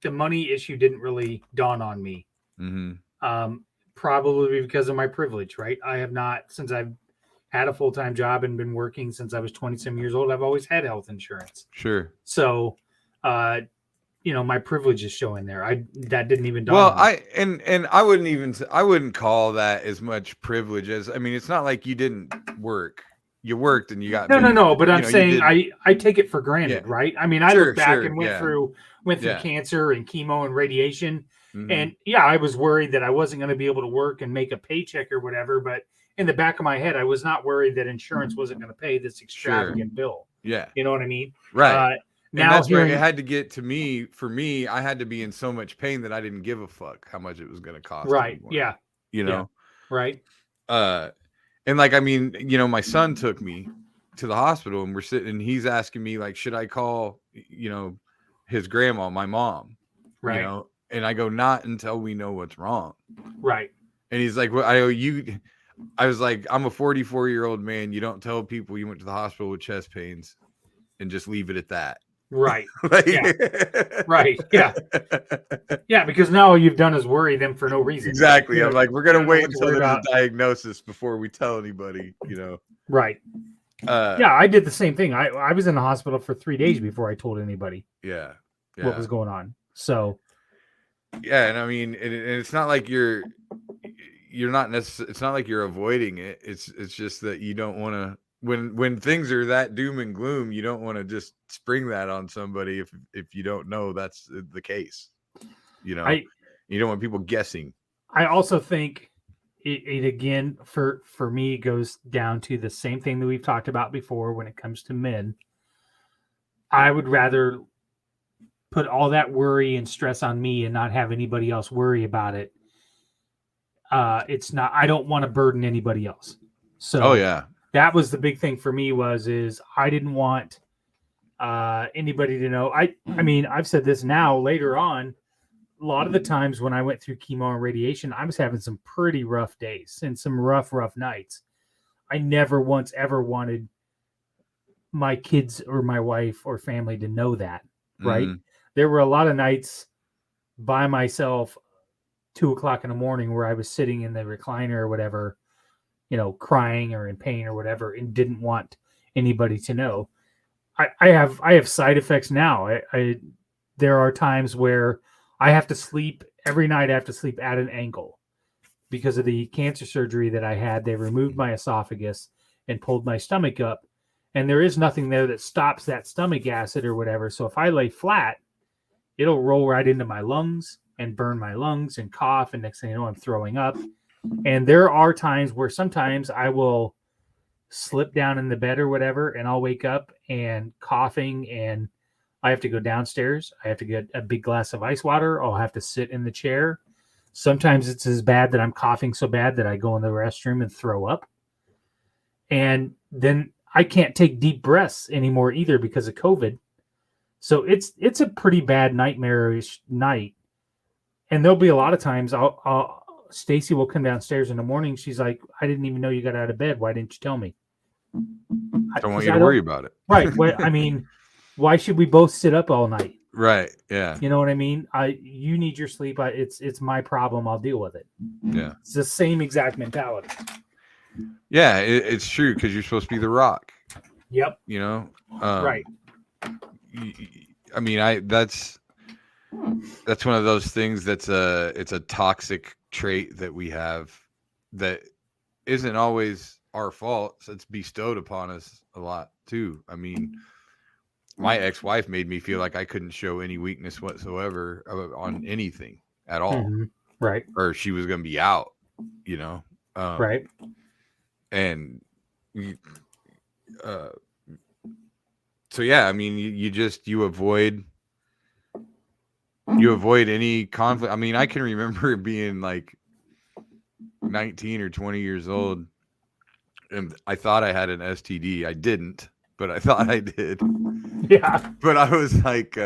Speaker 2: The money issue didn't really dawn on me.
Speaker 3: Mm-hmm.
Speaker 2: Probably because of my privilege, right? I have not, since I've had a full-time job and been working since I was 20-some years old, I've always had health insurance.
Speaker 3: Sure.
Speaker 2: So, my privilege is showing there. That didn't even dawn on me.
Speaker 3: I wouldn't call that as much privilege as, I mean, it's not like you didn't work. You worked and you got
Speaker 2: no. But I'm saying I take it for granted, right? I mean, I look back and went through cancer and chemo and radiation, and I was worried that I wasn't going to be able to work and make a paycheck or whatever. But in the back of my head, I was not worried that insurance wasn't going to pay this extravagant bill.
Speaker 3: Yeah,
Speaker 2: you know what I mean,
Speaker 3: right?
Speaker 2: Now
Speaker 3: and that's where it had to get to me. For me, I had to be in so much pain that I didn't give a fuck how much it was going to cost.
Speaker 2: Right.
Speaker 3: Anymore.
Speaker 2: Yeah.
Speaker 3: you know?
Speaker 2: Right.
Speaker 3: And like, I mean, you know, my son took me to the hospital and we're sitting and he's asking me like, should I call, you know, his grandma, my mom,
Speaker 2: Right.
Speaker 3: you know? And I go, not until we know what's wrong.
Speaker 2: Right.
Speaker 3: And he's like, well, I was like, I'm a 44-year-old man. You don't tell people you went to the hospital with chest pains and just leave it at that.
Speaker 2: Right.
Speaker 3: Like,
Speaker 2: Yeah. Right. Yeah. Yeah. Because now all you've done is worry them for no reason.
Speaker 3: Exactly.
Speaker 2: You
Speaker 3: I'm
Speaker 2: know,
Speaker 3: like, we're
Speaker 2: you
Speaker 3: gonna
Speaker 2: don't know
Speaker 3: wait
Speaker 2: what to
Speaker 3: until
Speaker 2: worry
Speaker 3: there's
Speaker 2: about.
Speaker 3: a diagnosis before we tell anybody, you know.
Speaker 2: Right. Yeah, I did the same thing. I was in the hospital for 3 days before I told anybody
Speaker 3: Yeah.
Speaker 2: what was going on. So
Speaker 3: yeah, and I mean, and it's not like you're not necessarily. It's not like you're avoiding it. It's just that you don't want to. When things are that doom and gloom, you don't want to just spring that on somebody if you don't know that's the case. You know, you don't want people guessing.
Speaker 2: I also think it again for me goes down to the same thing that we've talked about before when it comes to men. I would rather put all that worry and stress on me and not have anybody else worry about it. It's not. I don't want to burden anybody else. So that was the big thing for me is I didn't want anybody to know. I mean, I've said this now later on. A lot of the times when I went through chemo and radiation, I was having some pretty rough days and some rough nights. I never once ever wanted my kids or my wife or family to know that, right? Mm-hmm. There were a lot of nights by myself, 2:00 in the morning, where I was sitting in the recliner or whatever, you know, crying or in pain or whatever, and didn't want anybody to know. I have side effects now. There are times where I have to sleep every night. I have to sleep at an angle because of the cancer surgery that I had. They removed my esophagus and pulled my stomach up, and there is nothing there that stops that stomach acid or whatever. So if I lay flat, it'll roll right into my lungs and burn my lungs and cough. And next thing you know, I'm throwing up. And there are times where sometimes I will slip down in the bed or whatever, and I'll wake up and coughing, and I have to go downstairs. I have to get a big glass of ice water. I'll have to sit in the chair. Sometimes it's as bad that I'm coughing so bad that I go in the restroom and throw up. And then I can't take deep breaths anymore either because of COVID. So it's a pretty bad nightmarish night. And there'll be a lot of times Stacy will come downstairs in the morning. She's like, I didn't even know you got out of bed. Why didn't you tell me?
Speaker 3: I don't want you to worry about it.
Speaker 2: Right. Well, I mean, why should we both sit up all night?
Speaker 3: Right. Yeah.
Speaker 2: You know what I mean? You need your sleep. It's my problem. I'll deal with it.
Speaker 3: Yeah.
Speaker 2: It's the same exact mentality.
Speaker 3: Yeah, it's true because you're supposed to be the rock.
Speaker 2: Yep.
Speaker 3: You know.
Speaker 2: Right.
Speaker 3: I mean, that's one of those things it's a toxic trait that we have that isn't always our fault. So it's bestowed upon us a lot too. I mean, my ex-wife made me feel like I couldn't show any weakness whatsoever on anything at all.
Speaker 2: Mm-hmm. Right.
Speaker 3: Or she was going to be out, you know?
Speaker 2: Right.
Speaker 3: And, so yeah, I mean, you avoid any conflict. I mean, I can remember being like 19 or 20 years old, and I thought I had an STD. I didn't, but I thought I did.
Speaker 2: Yeah.
Speaker 3: But I was like,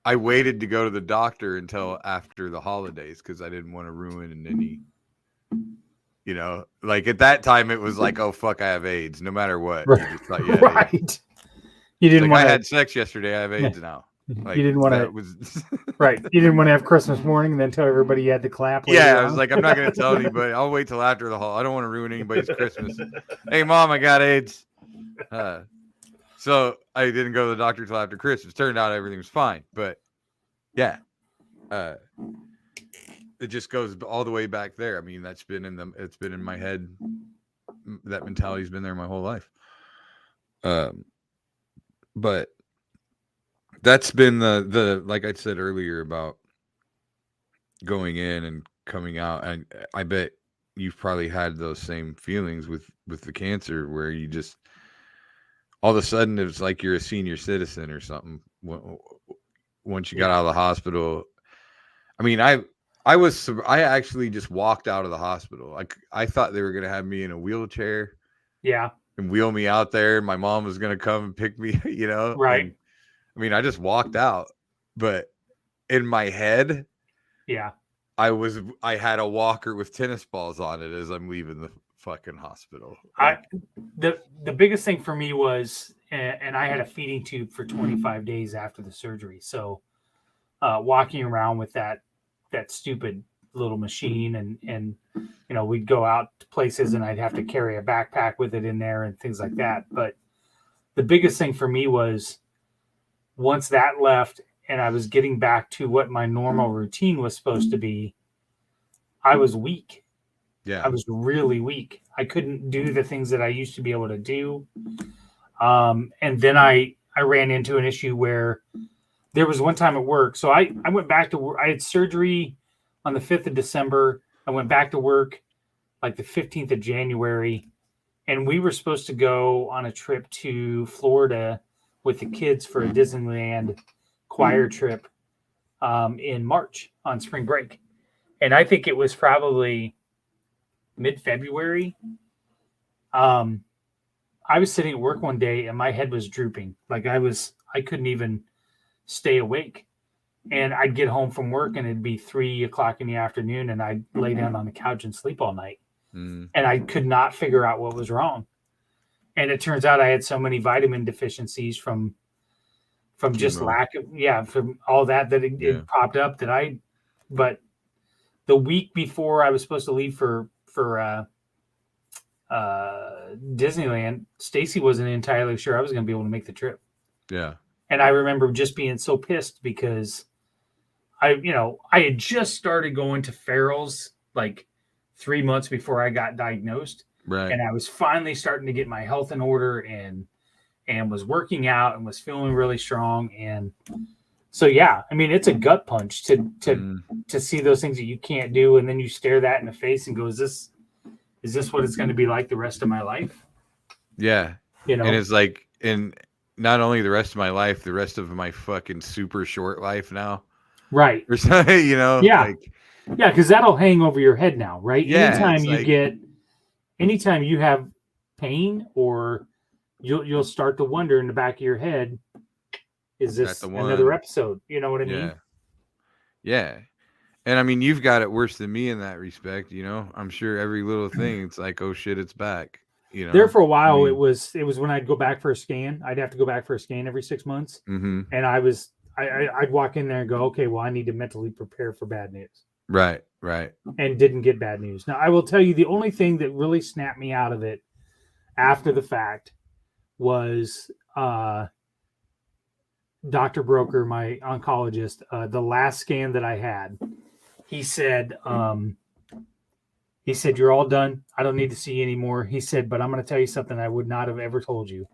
Speaker 3: I waited to go to the doctor until after the holidays because I didn't want to ruin any, you know, like at that time it was like, oh fuck, I have AIDS, no matter what.
Speaker 2: Right.
Speaker 3: You just thought you had
Speaker 2: right.
Speaker 3: AIDS.
Speaker 2: You didn't
Speaker 3: like,
Speaker 2: want.
Speaker 3: I had sex yesterday. I have AIDS now. Like,
Speaker 2: you didn't want to. Right. You didn't want to have Christmas morning and then tell everybody you had to clap.
Speaker 3: Yeah, I was like, I'm not going to tell anybody. I'll wait till after the holiday. I don't want to ruin anybody's Christmas. Hey, Mom, I got AIDS. So I didn't go to the doctor till after Christmas. Turned out everything was fine. But yeah, it just goes all the way back there. I mean, it's been in my head. That mentality's been there my whole life. But that's been the like I said earlier about going in and coming out, and I bet you've probably had those same feelings with the cancer, where you just all of a sudden it's like you're a senior citizen or something once you got out of the hospital. I mean, I I actually just walked out of the hospital. I thought they were going to have me in a wheelchair.
Speaker 2: Yeah.
Speaker 3: And wheel me out there. My mom was going to come and pick me,
Speaker 2: Right.
Speaker 3: And, I mean, I just walked out, but in my head,
Speaker 2: yeah,
Speaker 3: I had a walker with tennis balls on it as I'm leaving the fucking hospital.
Speaker 2: The biggest thing for me was, and I had a feeding tube for 25 days after the surgery. So walking around with that stupid little machine and we'd go out to places and I'd have to carry a backpack with it in there and things like that. But the biggest thing for me was once that left and I was getting back to what my normal routine was supposed to be, I was weak.
Speaker 3: Yeah.
Speaker 2: I was really weak. I couldn't do the things that I used to be able to do. And then I ran into an issue where there was one time at work. So I went back to work. I had surgery on the 5th of December. I went back to work like the 15th of January. And we were supposed to go on a trip to Florida with the kids for a Disneyland choir trip in March on spring break. And I think it was probably mid-February. I was sitting at work one day and my head was drooping. Like I couldn't even stay awake. And I'd get home from work and it'd be 3:00 in the afternoon and I'd lay down on the couch and sleep all night. And I could not figure out what was wrong. And it turns out I had so many vitamin deficiencies from just lack of, from all that it popped up but the week before I was supposed to leave for Disneyland, Stacy wasn't entirely sure I was going to be able to make the trip.
Speaker 3: Yeah.
Speaker 2: And I remember just being so pissed because I had just started going to Farrell's like 3 months before I got diagnosed.
Speaker 3: Right.
Speaker 2: And I was finally starting to get my health in order and was working out and was feeling really strong. And so, yeah, I mean, it's a gut punch to see those things that you can't do. And then you stare that in the face and go, is this what it's going to be like the rest of my life?
Speaker 3: Yeah. And it's like, and not only the rest of my life, the rest of my fucking super short life now.
Speaker 2: Right.
Speaker 3: Or something, Yeah.
Speaker 2: Like, yeah, because that'll hang over your head now, right?
Speaker 3: Yeah.
Speaker 2: Anytime you have pain or you'll start to wonder in the back of your head, is this another episode? You know what I mean?
Speaker 3: Yeah. And I mean, you've got it worse than me in that respect, I'm sure every little thing, it's like, oh shit, it's back.
Speaker 2: There for a while, it was when I'd go back for a scan. I'd have to go back for a scan every 6 months.
Speaker 3: Mm-hmm.
Speaker 2: And I'd walk in there and go, okay, well, I need to mentally prepare for bad news.
Speaker 3: Right.
Speaker 2: And didn't get bad news. Now, I will tell you the only thing that really snapped me out of it after the fact was Dr. Broker, my oncologist, the last scan that I had, he said, you're all done. I don't need to see you anymore. He said, but I'm going to tell you something I would not have ever told you.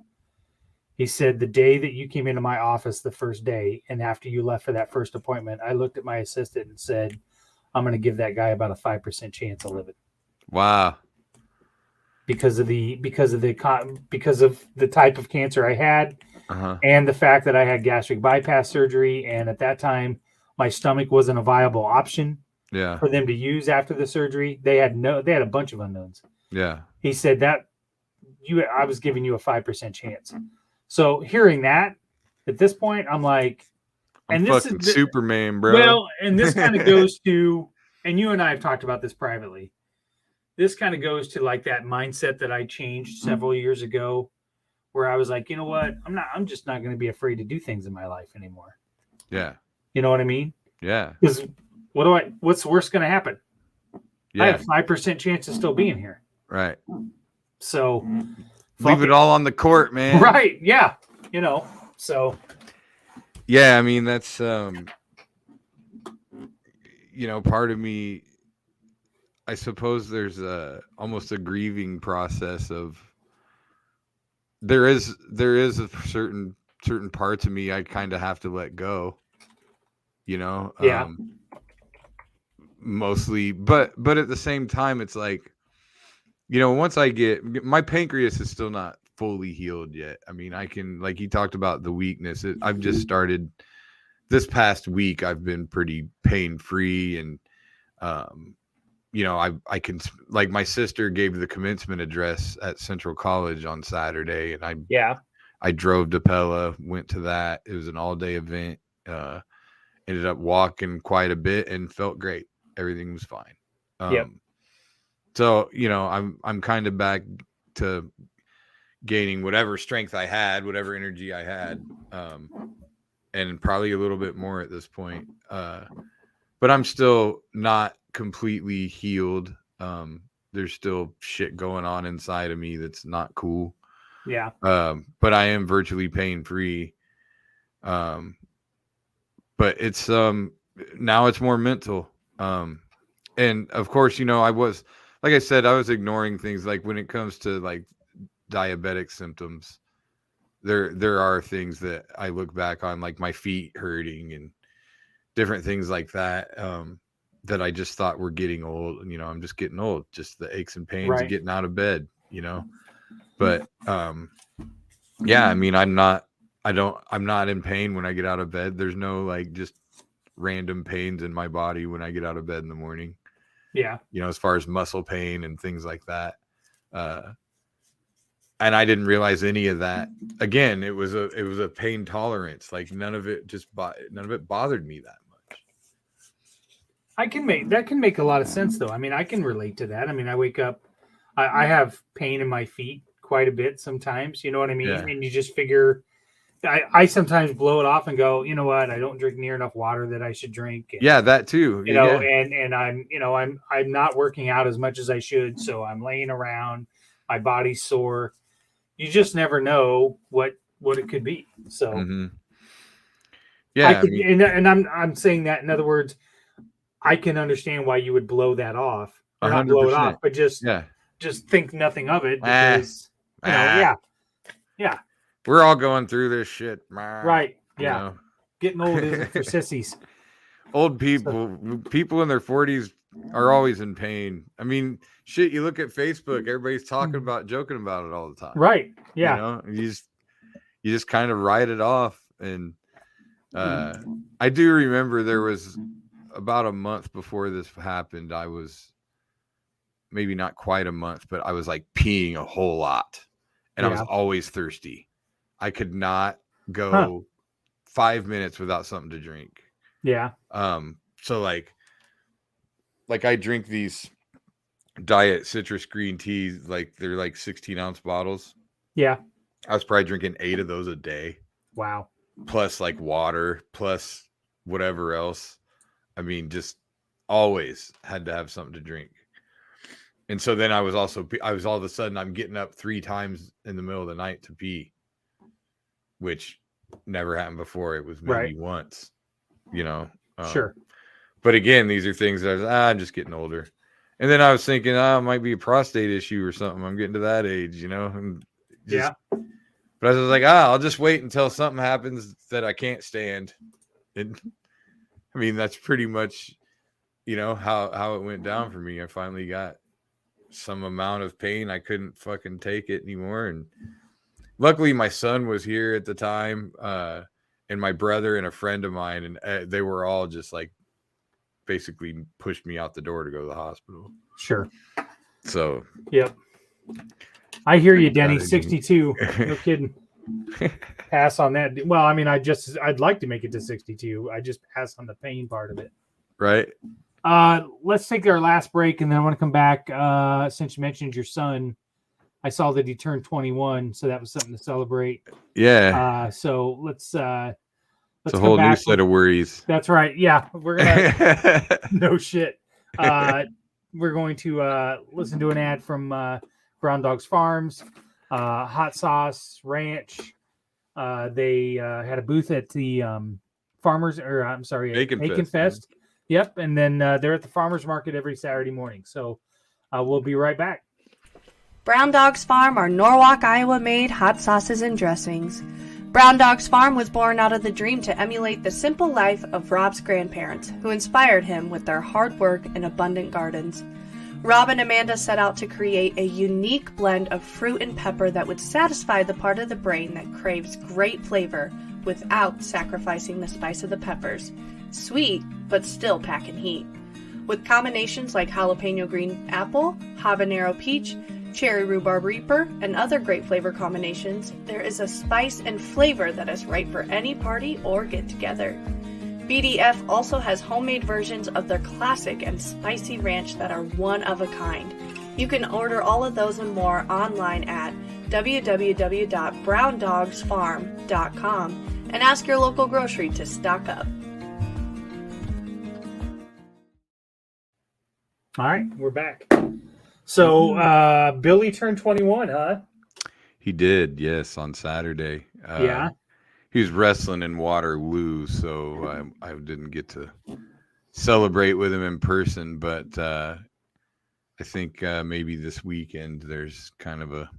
Speaker 2: He said, the day that you came into my office the first day, and after you left for that first appointment, I looked at my assistant and said, I'm going to give that guy about a 5% chance of living.
Speaker 3: Wow.
Speaker 2: Because of the type of cancer I had, and the fact that I had gastric bypass surgery, and at that time my stomach wasn't a viable option for them to use after the surgery. They had a bunch of unknowns. Yeah. He said that I was giving you a 5% chance. So hearing that at this point, I'm like,
Speaker 3: I'm fucking Superman, bro.
Speaker 2: Well, and this kind of goes to, and you and I have talked about this privately. This kind of goes to like that mindset that I changed several years ago, where I was like, you know what? I'm just not going to be afraid to do things in my life anymore.
Speaker 3: Yeah.
Speaker 2: You know what I mean?
Speaker 3: Yeah.
Speaker 2: Because what's worse going to happen? Yeah. I have 5% chance of still being here.
Speaker 3: Right.
Speaker 2: So
Speaker 3: leave it all on the court, man.
Speaker 2: Right. Yeah. So.
Speaker 3: Yeah. I mean, that's, part of me, I suppose there's almost a grieving process of, there is a certain parts of me I kind of have to let go,
Speaker 2: Yeah.
Speaker 3: Mostly, but at the same time, it's like, once I get, my pancreas is still not fully healed yet. I mean, I can, like you talked about the weakness. I've just started this past week. I've been pretty pain free, and I can, like, my sister gave the commencement address at Central College on Saturday, and I drove to Pella, went to that. It was an all-day event. Ended up walking quite a bit and felt great. Everything was fine. So, I'm kind of back to gaining whatever strength I had, whatever energy I had, and probably a little bit more at this point. But I'm still not completely healed. There's still shit going on inside of me that's not cool.
Speaker 2: Yeah.
Speaker 3: But I am virtually pain-free. But it's now it's more mental. And of course, I was, like I said, I was ignoring things. Like when it comes to like diabetic symptoms, there are things that I look back on, like my feet hurting and different things like that, that I just thought were getting old. I'm just getting old, just the aches and pains of getting out of bed, but yeah, I mean, I'm not in pain when I get out of bed. There's no like just random pains in my body when I get out of bed in the morning.
Speaker 2: Yeah.
Speaker 3: As far as muscle pain and things like that. And I didn't realize any of that. Again, it was a pain tolerance. Like none of it bothered me that much.
Speaker 2: That can make a lot of sense though. I mean, I can relate to that. I mean, I wake up, I have pain in my feet quite a bit sometimes, you know what I mean? Yeah. And you just figure, I sometimes blow it off and go, you know what? I don't drink near enough water that I should drink. And,
Speaker 3: yeah, that too.
Speaker 2: And I'm not working out as much as I should. So I'm laying around, my body's sore. You just never know what it could be. So yeah, I'm saying that, in other words, I can understand why you would blow that off, or not blow it off, but just think nothing of it because yeah.
Speaker 3: We're all going through this shit,
Speaker 2: right? Yeah, getting old isn't for sissies.
Speaker 3: Old people in their 40s are always in pain. I mean, shit. You look at Facebook; everybody's talking about, joking about it all the time,
Speaker 2: right? Yeah,
Speaker 3: you just kind of write it off. And I do remember there was about a month before this happened. I was maybe not quite a month, but I was like peeing a whole lot, and I was always thirsty. I could not go 5 minutes without something to drink.
Speaker 2: Yeah.
Speaker 3: So like I drink these diet citrus green teas, like they're like 16-ounce bottles.
Speaker 2: Yeah.
Speaker 3: I was probably drinking 8 of those a day.
Speaker 2: Wow.
Speaker 3: Plus like water, plus whatever else. I mean, just always had to have something to drink. And so then I was all of a sudden, I'm getting up 3 times in the middle of the night to pee, which never happened before. It was maybe once,
Speaker 2: Sure.
Speaker 3: But again, these are things that I'm just getting older. And then I was thinking, it might be a prostate issue or something. I'm getting to that age, and But I was like, I'll just wait until something happens that I can't stand. And I mean, that's pretty much, how it went down for me. I finally got some amount of pain. I couldn't fucking take it anymore. And luckily my son was here at the time, and my brother and a friend of mine, and they were all just like basically pushed me out the door to go to the hospital.
Speaker 2: Sure.
Speaker 3: So
Speaker 2: yep, I hear you, Denny. 62. No kidding. Pass on that. Well, I mean, I'd like to make it to 62. I just pass on the pain part of it.
Speaker 3: Right.
Speaker 2: Let's take our last break, and then I want to come back. Since you mentioned your son, I saw that he turned 21, so that was something to celebrate.
Speaker 3: Yeah.
Speaker 2: So let's
Speaker 3: it's a whole new set of worries.
Speaker 2: That's right. Yeah, we're gonna no shit. We're going to listen to an ad from Brown Dogs Farms, hot sauce ranch. They had a booth at the Bacon Fest. Yep, and then they're at the farmers market every Saturday morning. So we'll be right back.
Speaker 4: Brown Dogs Farm are Norwalk, Iowa-made hot sauces and dressings. Brown Dogs Farm was born out of the dream to emulate the simple life of Rob's grandparents, who inspired him with their hard work and abundant gardens. Rob and Amanda set out to create a unique blend of fruit and pepper that would satisfy the part of the brain that craves great flavor without sacrificing the spice of the peppers. Sweet, but still packing heat. With combinations like jalapeno green apple, habanero peach, cherry rhubarb reaper, and other great flavor combinations, there is a spice and flavor that is right for any party or get-together. BDF also has homemade versions of their classic and spicy ranch that are one of a kind. You can order all of those and more online at www.browndogsfarm.com and ask your local grocery to stock up.
Speaker 2: All right, we're back. So Billy turned 21, huh?
Speaker 3: He did, yes, on Saturday.
Speaker 2: Yeah.
Speaker 3: He was wrestling in Waterloo, so I didn't get to celebrate with him in person, but I think maybe this weekend there's kind of a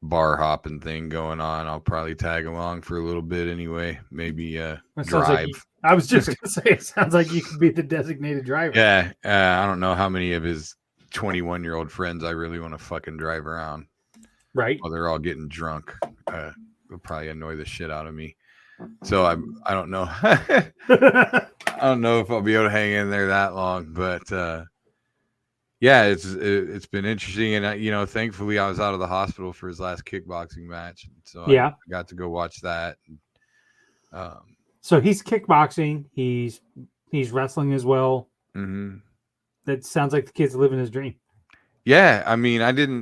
Speaker 3: bar hopping thing going on. I'll probably tag along for a little bit anyway. Maybe drive.
Speaker 2: I was just going to say, it sounds like you could be the designated driver.
Speaker 3: Yeah, I don't know how many of his 21-year-old friends I really want to fucking drive around.
Speaker 2: Right.
Speaker 3: While they're all getting drunk. It'll probably annoy the shit out of me. So I don't know. I don't know if I'll be able to hang in there that long, but yeah, it's been interesting, and thankfully I was out of the hospital for his last kickboxing match, so I got to go watch that.
Speaker 2: So he's kickboxing, he's wrestling as well.
Speaker 3: Mm-hmm.
Speaker 2: That sounds like the kid's living his dream.
Speaker 3: Yeah, I mean,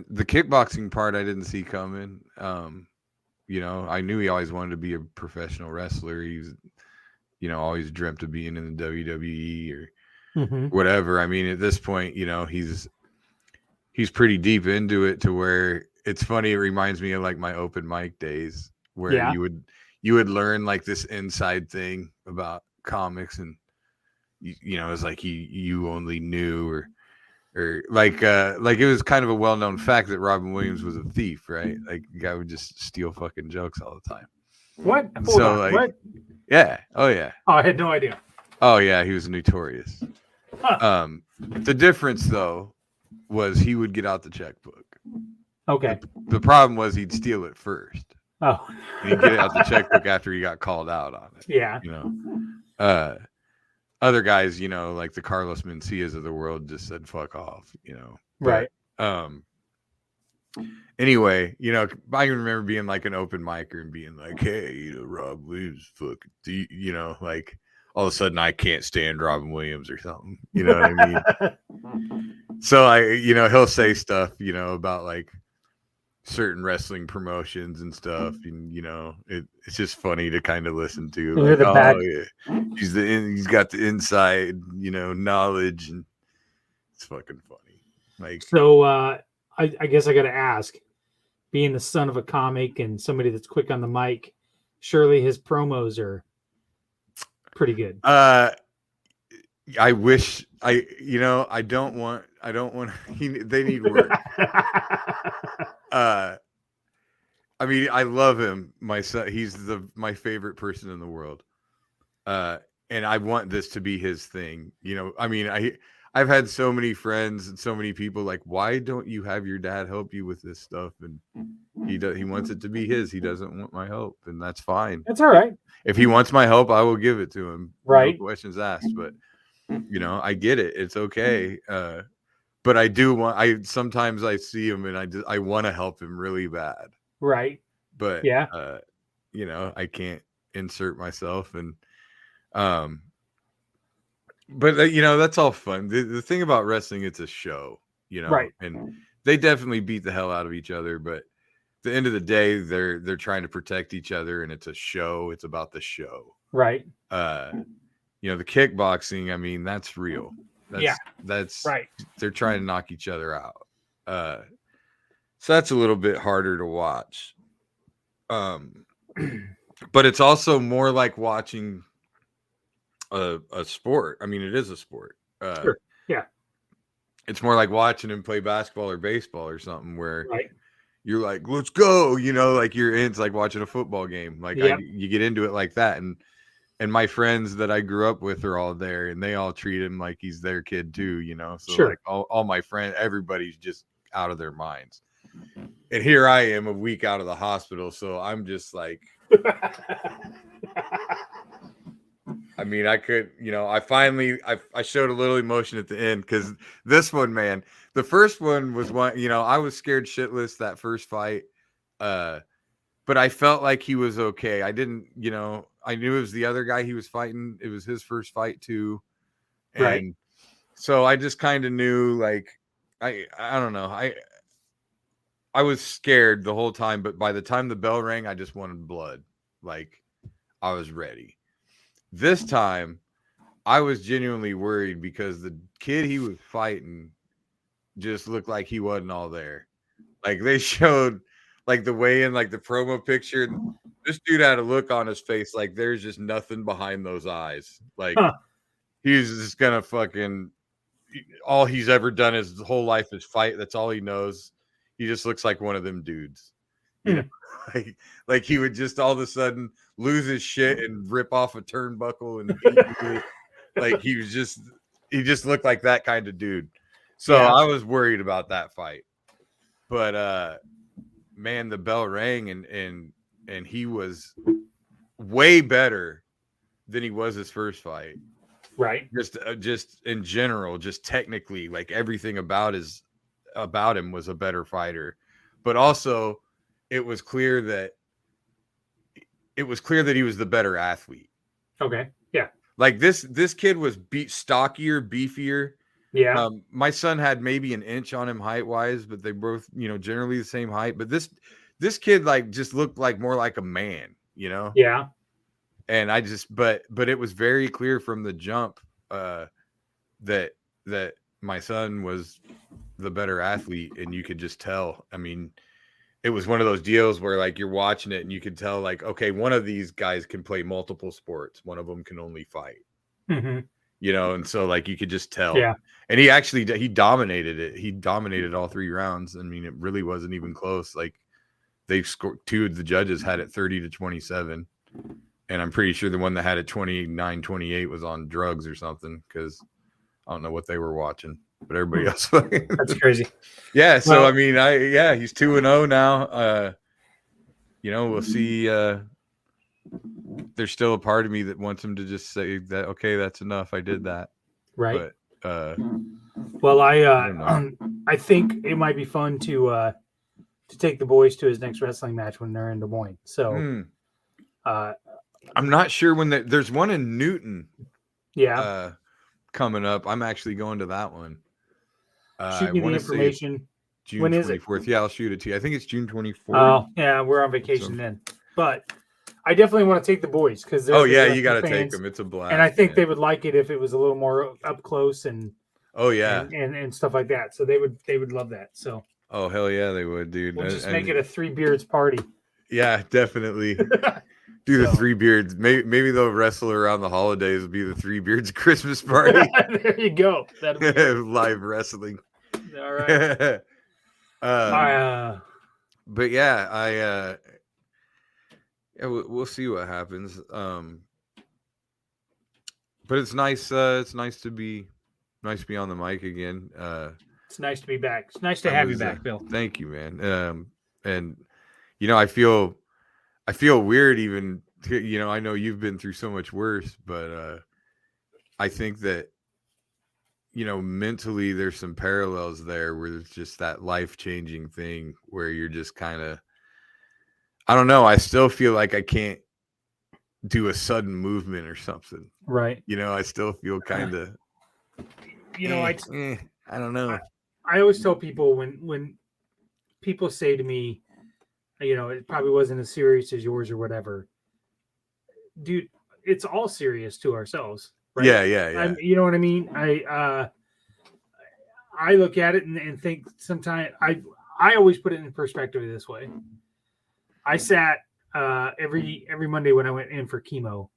Speaker 3: the kickboxing part I didn't see coming. I knew he always wanted to be a professional wrestler. He's, always dreamt of being in the WWE or whatever. I mean, at this point, he's pretty deep into it to where it's funny. It reminds me of like my open mic days where you would learn like this inside thing about comics, and it's like you only knew or like it was kind of a well-known fact that Robin Williams was a thief, right? Like the guy would just steal fucking jokes all the time.
Speaker 2: What? What?
Speaker 3: Yeah. Oh yeah.
Speaker 2: Oh, I had no idea.
Speaker 3: Oh yeah, he was notorious.
Speaker 2: Huh.
Speaker 3: The difference though was he would get out the checkbook.
Speaker 2: Okay.
Speaker 3: The problem was he'd steal it first.
Speaker 2: Oh.
Speaker 3: And he'd get out the checkbook after he got called out on it.
Speaker 2: Yeah.
Speaker 3: Other guys, like the Carlos Mencias of the world just said, fuck off,
Speaker 2: Right.
Speaker 3: Anyway, I can remember being like an open micer and being like, hey, Rob Williams, fucking, like all of a sudden I can't stand Robin Williams or something. You know what I mean? So he'll say stuff, about like certain wrestling promotions and stuff, and it's just funny to kind of listen to. Like, he's got the inside, knowledge, and it's fucking funny. Like,
Speaker 2: so I guess I got to ask, being the son of a comic and somebody that's quick on the mic, surely his promos are pretty good.
Speaker 3: I wish I don't want they need work. I mean, I love him. My son, he's my favorite person in the world. And I want this to be his thing. I mean, I've had so many friends and so many people like, why don't you have your dad help you with this stuff? And he wants it to be his. He doesn't want my help, and that's fine.
Speaker 2: That's all right.
Speaker 3: If he wants my help, I will give it to him.
Speaker 2: Right.
Speaker 3: No questions asked. But I get it. It's okay. But I do want. Sometimes I see him and I want to help him really bad.
Speaker 2: Right.
Speaker 3: But
Speaker 2: yeah.
Speaker 3: I can't insert myself, and but that's all fun. The thing about wrestling, it's a show,
Speaker 2: right?
Speaker 3: And they definitely beat the hell out of each other, but at the end of the day, they're trying to protect each other, and it's a show. It's about the show,
Speaker 2: right?
Speaker 3: The kickboxing, I mean, that's real. That's
Speaker 2: right.
Speaker 3: They're trying to knock each other out. So that's a little bit harder to watch. But it's also more like watching a sport. I mean, it is a sport.
Speaker 2: Sure. Yeah.
Speaker 3: It's more like watching him play basketball or baseball or something where
Speaker 2: right.
Speaker 3: You're like, let's go, like it's like watching a football game. Like you get into it like that. And my friends that I grew up with are all there, and they all treat him like he's their kid too, So
Speaker 2: sure.
Speaker 3: like all my friends, everybody's just out of their minds. And here I am a week out of the hospital, so I'm just like I mean, I could, I finally, I showed a little emotion at the end because this one, man, the first one was one, I was scared shitless that first fight. But I felt like he was okay. I didn't, I knew it was the other guy he was fighting. It was his first fight too. And
Speaker 2: Right.
Speaker 3: so I just kind of knew, like, I don't know. I was scared the whole time, but by the time the bell rang, I just wanted blood. Like, I was ready. This time, I was genuinely worried because the kid he was fighting just looked like he wasn't all there. Like, they showed, like, the way in, like, the promo picture, this dude had a look on his face like there's just nothing behind those eyes. Like, he's just gonna fucking, all he's ever done his whole life is fight. That's all he knows. He just looks like one of them dudes. Like he would just all of a sudden lose his shit and rip off a turnbuckle and like he just looked like that kind of dude. So I was worried about that fight. But man, the bell rang and he was way better than he was his first fight.
Speaker 2: Right.
Speaker 3: Just in general, just technically, like everything about him was a better fighter. But also it was clear that he was the better athlete.
Speaker 2: Okay. Yeah.
Speaker 3: Like this kid was stockier, beefier.
Speaker 2: Yeah.
Speaker 3: My son had maybe an inch on him height wise, but they both, generally the same height. But this kid like just looked like more like a man,
Speaker 2: Yeah.
Speaker 3: And I just, but it was very clear from the jump that my son was the better athlete, and you could just tell. I mean, it was one of those deals where like you're watching it and you could tell like, okay, one of these guys can play multiple sports. One of them can only fight,
Speaker 2: Mm-hmm.
Speaker 3: and so like you could just tell.
Speaker 2: Yeah.
Speaker 3: And he dominated it. He dominated all 3 rounds. I mean, it really wasn't even close. Like they scored, 2 of the judges had it 30-27. And I'm pretty sure the one that had it 29-28 was on drugs or something, because I don't know what they were watching, but everybody else.
Speaker 2: That's crazy.
Speaker 3: Yeah. So, I mean, he's 2-0 now. We'll see. There's still a part of me that wants him to just say that, okay, that's enough. I did that.
Speaker 2: Right.
Speaker 3: But,
Speaker 2: well, I think it might be fun to take the boys to his next wrestling match when they're in Des Moines. So,
Speaker 3: I'm not sure when there's one in Newton.
Speaker 2: Yeah.
Speaker 3: Coming up. I'm actually going to that one.
Speaker 2: Shoot me the information.
Speaker 3: June
Speaker 2: when
Speaker 3: 24th.
Speaker 2: Is it?
Speaker 3: Yeah, I'll shoot it to you. I think it's June 24th.
Speaker 2: Oh, yeah, we're on vacation then. But I definitely want to take the boys because they're
Speaker 3: you got to take them. It's a blast.
Speaker 2: And I think they would like it if it was a little more up close and and stuff like that. So they would love that. So
Speaker 3: hell yeah, they would, dude.
Speaker 2: We'll just make it a 3 Beards party.
Speaker 3: Yeah, definitely. Do the 3 Beards. Maybe they'll wrestle around the holidays. It'll be the 3 Beards Christmas party.
Speaker 2: There you go. That'll be
Speaker 3: live wrestling.
Speaker 2: All right.
Speaker 3: But yeah, we'll see what happens. But it's nice. It's nice to be on the mic again.
Speaker 2: It's nice to be back. It's nice to have you back, Bill.
Speaker 3: Thank you, man. And I feel weird even. I know you've been through so much worse, but I think that mentally there's some parallels there where there's just that life-changing thing where you're just kind of, I don't know, I still feel like I can't do a sudden movement or something.
Speaker 2: Right.
Speaker 3: I still feel kind of, I don't know.
Speaker 2: I always tell people when people say to me, it probably wasn't as serious as yours or whatever, dude, it's all serious to ourselves. Right?
Speaker 3: Yeah.
Speaker 2: You know what I mean? I look at it and think sometimes I always put it in perspective this way. I sat every Monday when I went in for chemo.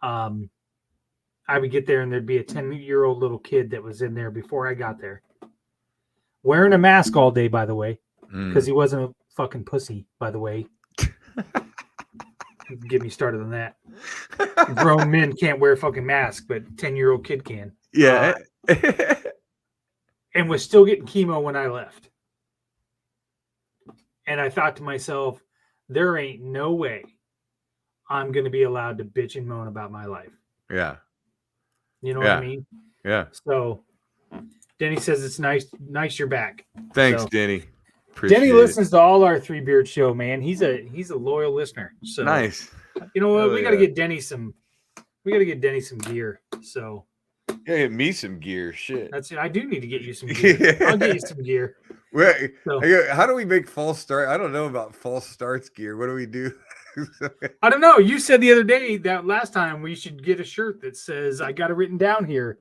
Speaker 2: I would get there and there'd be a 10-year-old little kid that was in there before I got there, wearing a mask all day, by the way, because he wasn't a fucking pussy, by the way. Get me started on that. Grown men can't wear a fucking mask, but 10-year-old kid can.
Speaker 3: Yeah.
Speaker 2: And was still getting chemo when I left. And I thought to myself, there ain't no way I'm going to be allowed to bitch and moan about my life.
Speaker 3: Yeah.
Speaker 2: You know what I mean?
Speaker 3: Yeah.
Speaker 2: So Denny says it's nice you're back.
Speaker 3: Thanks,
Speaker 2: So,
Speaker 3: Denny. Appreciate
Speaker 2: Denny
Speaker 3: it.
Speaker 2: listens to all our Three Beard Show, man. He's a loyal listener. So
Speaker 3: Nice.
Speaker 2: you know what?
Speaker 3: Hell
Speaker 2: We gotta
Speaker 3: yeah.
Speaker 2: get Denny some gear. So
Speaker 3: Yeah, get me some gear. Shit.
Speaker 2: that's it. I do need to get you some gear. I'll get you some gear.
Speaker 3: Wait,
Speaker 2: So,
Speaker 3: how do we make false start? I don't know about false starts gear. What do we do?
Speaker 2: I don't know. You said the other day that last time we should get a shirt that says I got it written down here.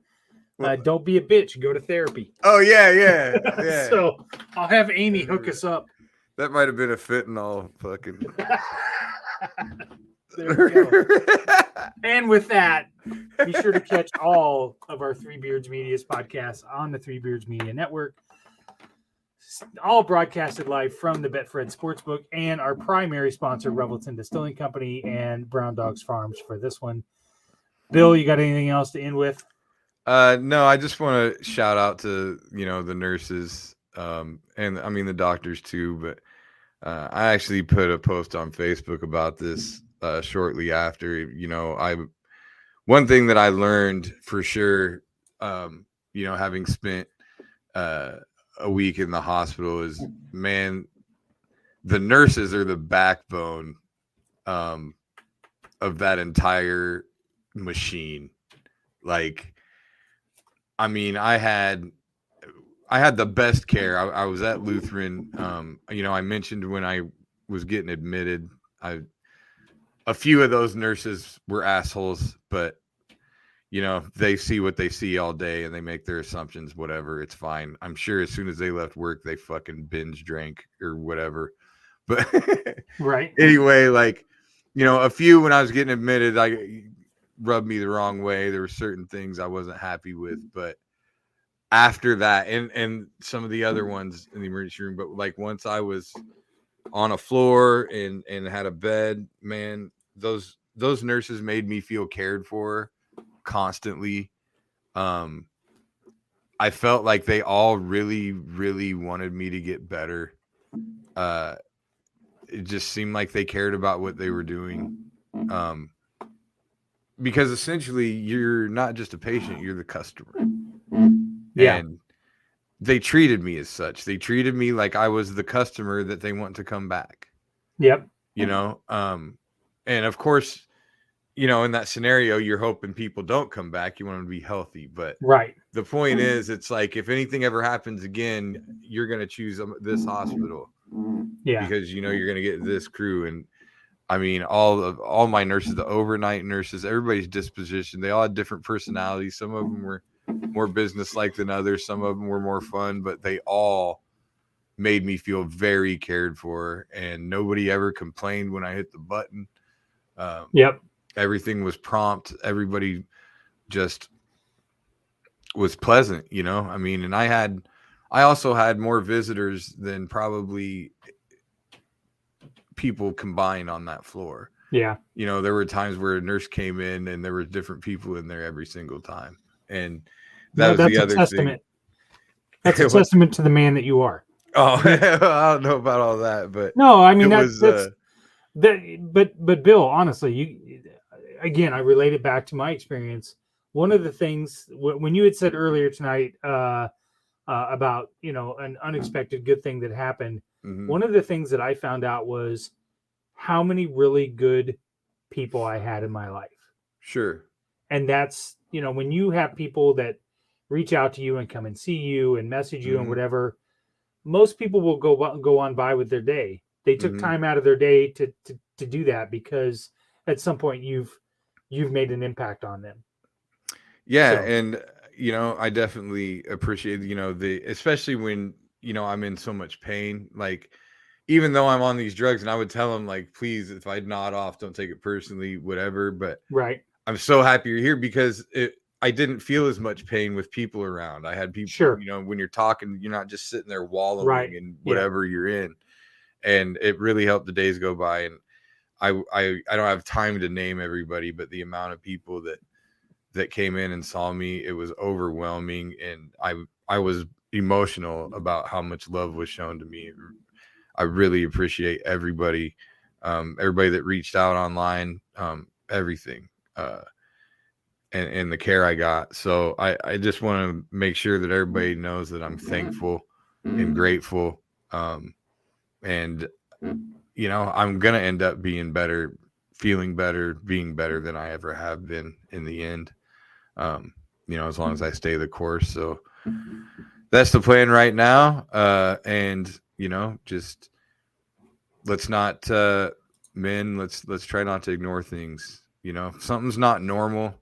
Speaker 2: Don't be a bitch. Go to therapy.
Speaker 3: Oh yeah.
Speaker 2: So I'll have Amy hook us up.
Speaker 3: That might have been a fentanyl fucking.
Speaker 2: There we go. And with that, be sure to catch all of our Three Beards Media's podcasts on the Three Beards Media Network. All broadcasted live from the Betfred Sportsbook and our primary sponsor, Revelton Distilling Company and Brown Dogs Farms for this one. Bill, you got anything else to end with?
Speaker 3: No, I just want to shout out to the nurses, and I mean the doctors too. But I actually put a post on Facebook about this shortly after. One thing that I learned for sure, having spent a week in the hospital is, man, the nurses are the backbone of that entire machine. Like, I mean, I had the best care. I was at Lutheran. I mentioned when I was getting admitted, a few of those nurses were assholes, but they see what they see all day and they make their assumptions, whatever. It's fine. I'm sure as soon as they left work, they fucking binge drank or whatever. But
Speaker 2: right.
Speaker 3: Anyway, like, a few when I was getting admitted, I rubbed me the wrong way. There were certain things I wasn't happy with, but after that, and some of the other ones in the emergency room, but like once I was on a floor and had a bed, man, those nurses made me feel cared for constantly. I felt like they all really, really wanted me to get better. It just seemed like they cared about what they were doing. Because essentially you're not just a patient, you're the customer.
Speaker 2: Yeah.
Speaker 3: And they treated me as such. They treated me like I was the customer that they want to come back.
Speaker 2: Yep.
Speaker 3: And of course, in that scenario, you're hoping people don't come back. You want them to be healthy. But
Speaker 2: right.
Speaker 3: The point is, it's like, if anything ever happens again, you're going to choose this hospital.
Speaker 2: Yeah.
Speaker 3: Because, you're going to get this crew. And I mean, all my nurses, the overnight nurses, everybody's disposition, they all had different personalities. Some of them were more business-like than others. Some of them were more fun, but they all made me feel very cared for. And nobody ever complained when I hit the button.
Speaker 2: Yep.
Speaker 3: Everything was prompt. Everybody just was pleasant, I mean, and I also had more visitors than probably people combined on that floor.
Speaker 2: Yeah.
Speaker 3: There were times where a nurse came in and there were different people in there every single time. And that's the other
Speaker 2: testament.
Speaker 3: thing.
Speaker 2: That's a testament to the man that you are.
Speaker 3: Oh, I don't know about all that, but
Speaker 2: no, I mean,
Speaker 3: that's
Speaker 2: but Bill, honestly, I relate it back to my experience. One of the things when you had said earlier tonight about an unexpected good thing that happened, one of the things that I found out was how many really good people I had in my life.
Speaker 3: Sure.
Speaker 2: And that's when you have people that reach out to you and come and see you and message you and whatever, most people will go on by with their day. They took time out of their day to do that because at some point you've made an impact on them.
Speaker 3: Yeah. So. And, I definitely appreciate, especially when, I'm in so much pain, like, even though I'm on these drugs, and I would tell them, like, please, if I nod off, don't take it personally, whatever. But
Speaker 2: right.
Speaker 3: I'm so happy you're here because I didn't feel as much pain with people around. I had people,
Speaker 2: sure.
Speaker 3: When you're talking, you're not just sitting there wallowing in whatever you're in. And it really helped the days go by. And I don't have time to name everybody, but the amount of people that came in and saw me, it was overwhelming. And I was emotional about how much love was shown to me. I really appreciate everybody that reached out online, everything. and the care I got. So I just want to make sure that everybody knows that I'm thankful and grateful. And I'm gonna end up being better, feeling better, being better than I ever have been in the end. As long as I stay the course. So that's the plan right now. And just let's not let's try not to ignore things. If something's not normal,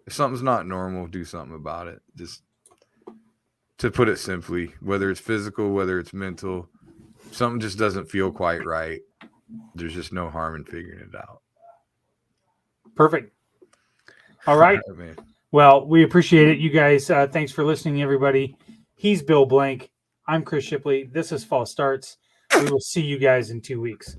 Speaker 3: do something about it. Just to put it simply, whether it's physical, whether it's mental, something just doesn't feel quite right. There's just no harm in figuring it out.
Speaker 2: Perfect. All right.
Speaker 3: Man.
Speaker 2: Well, we appreciate it. You guys, thanks for listening, everybody. He's Bill Blank. I'm Chris Shipley. This is False Starts. We will see you guys in 2 weeks.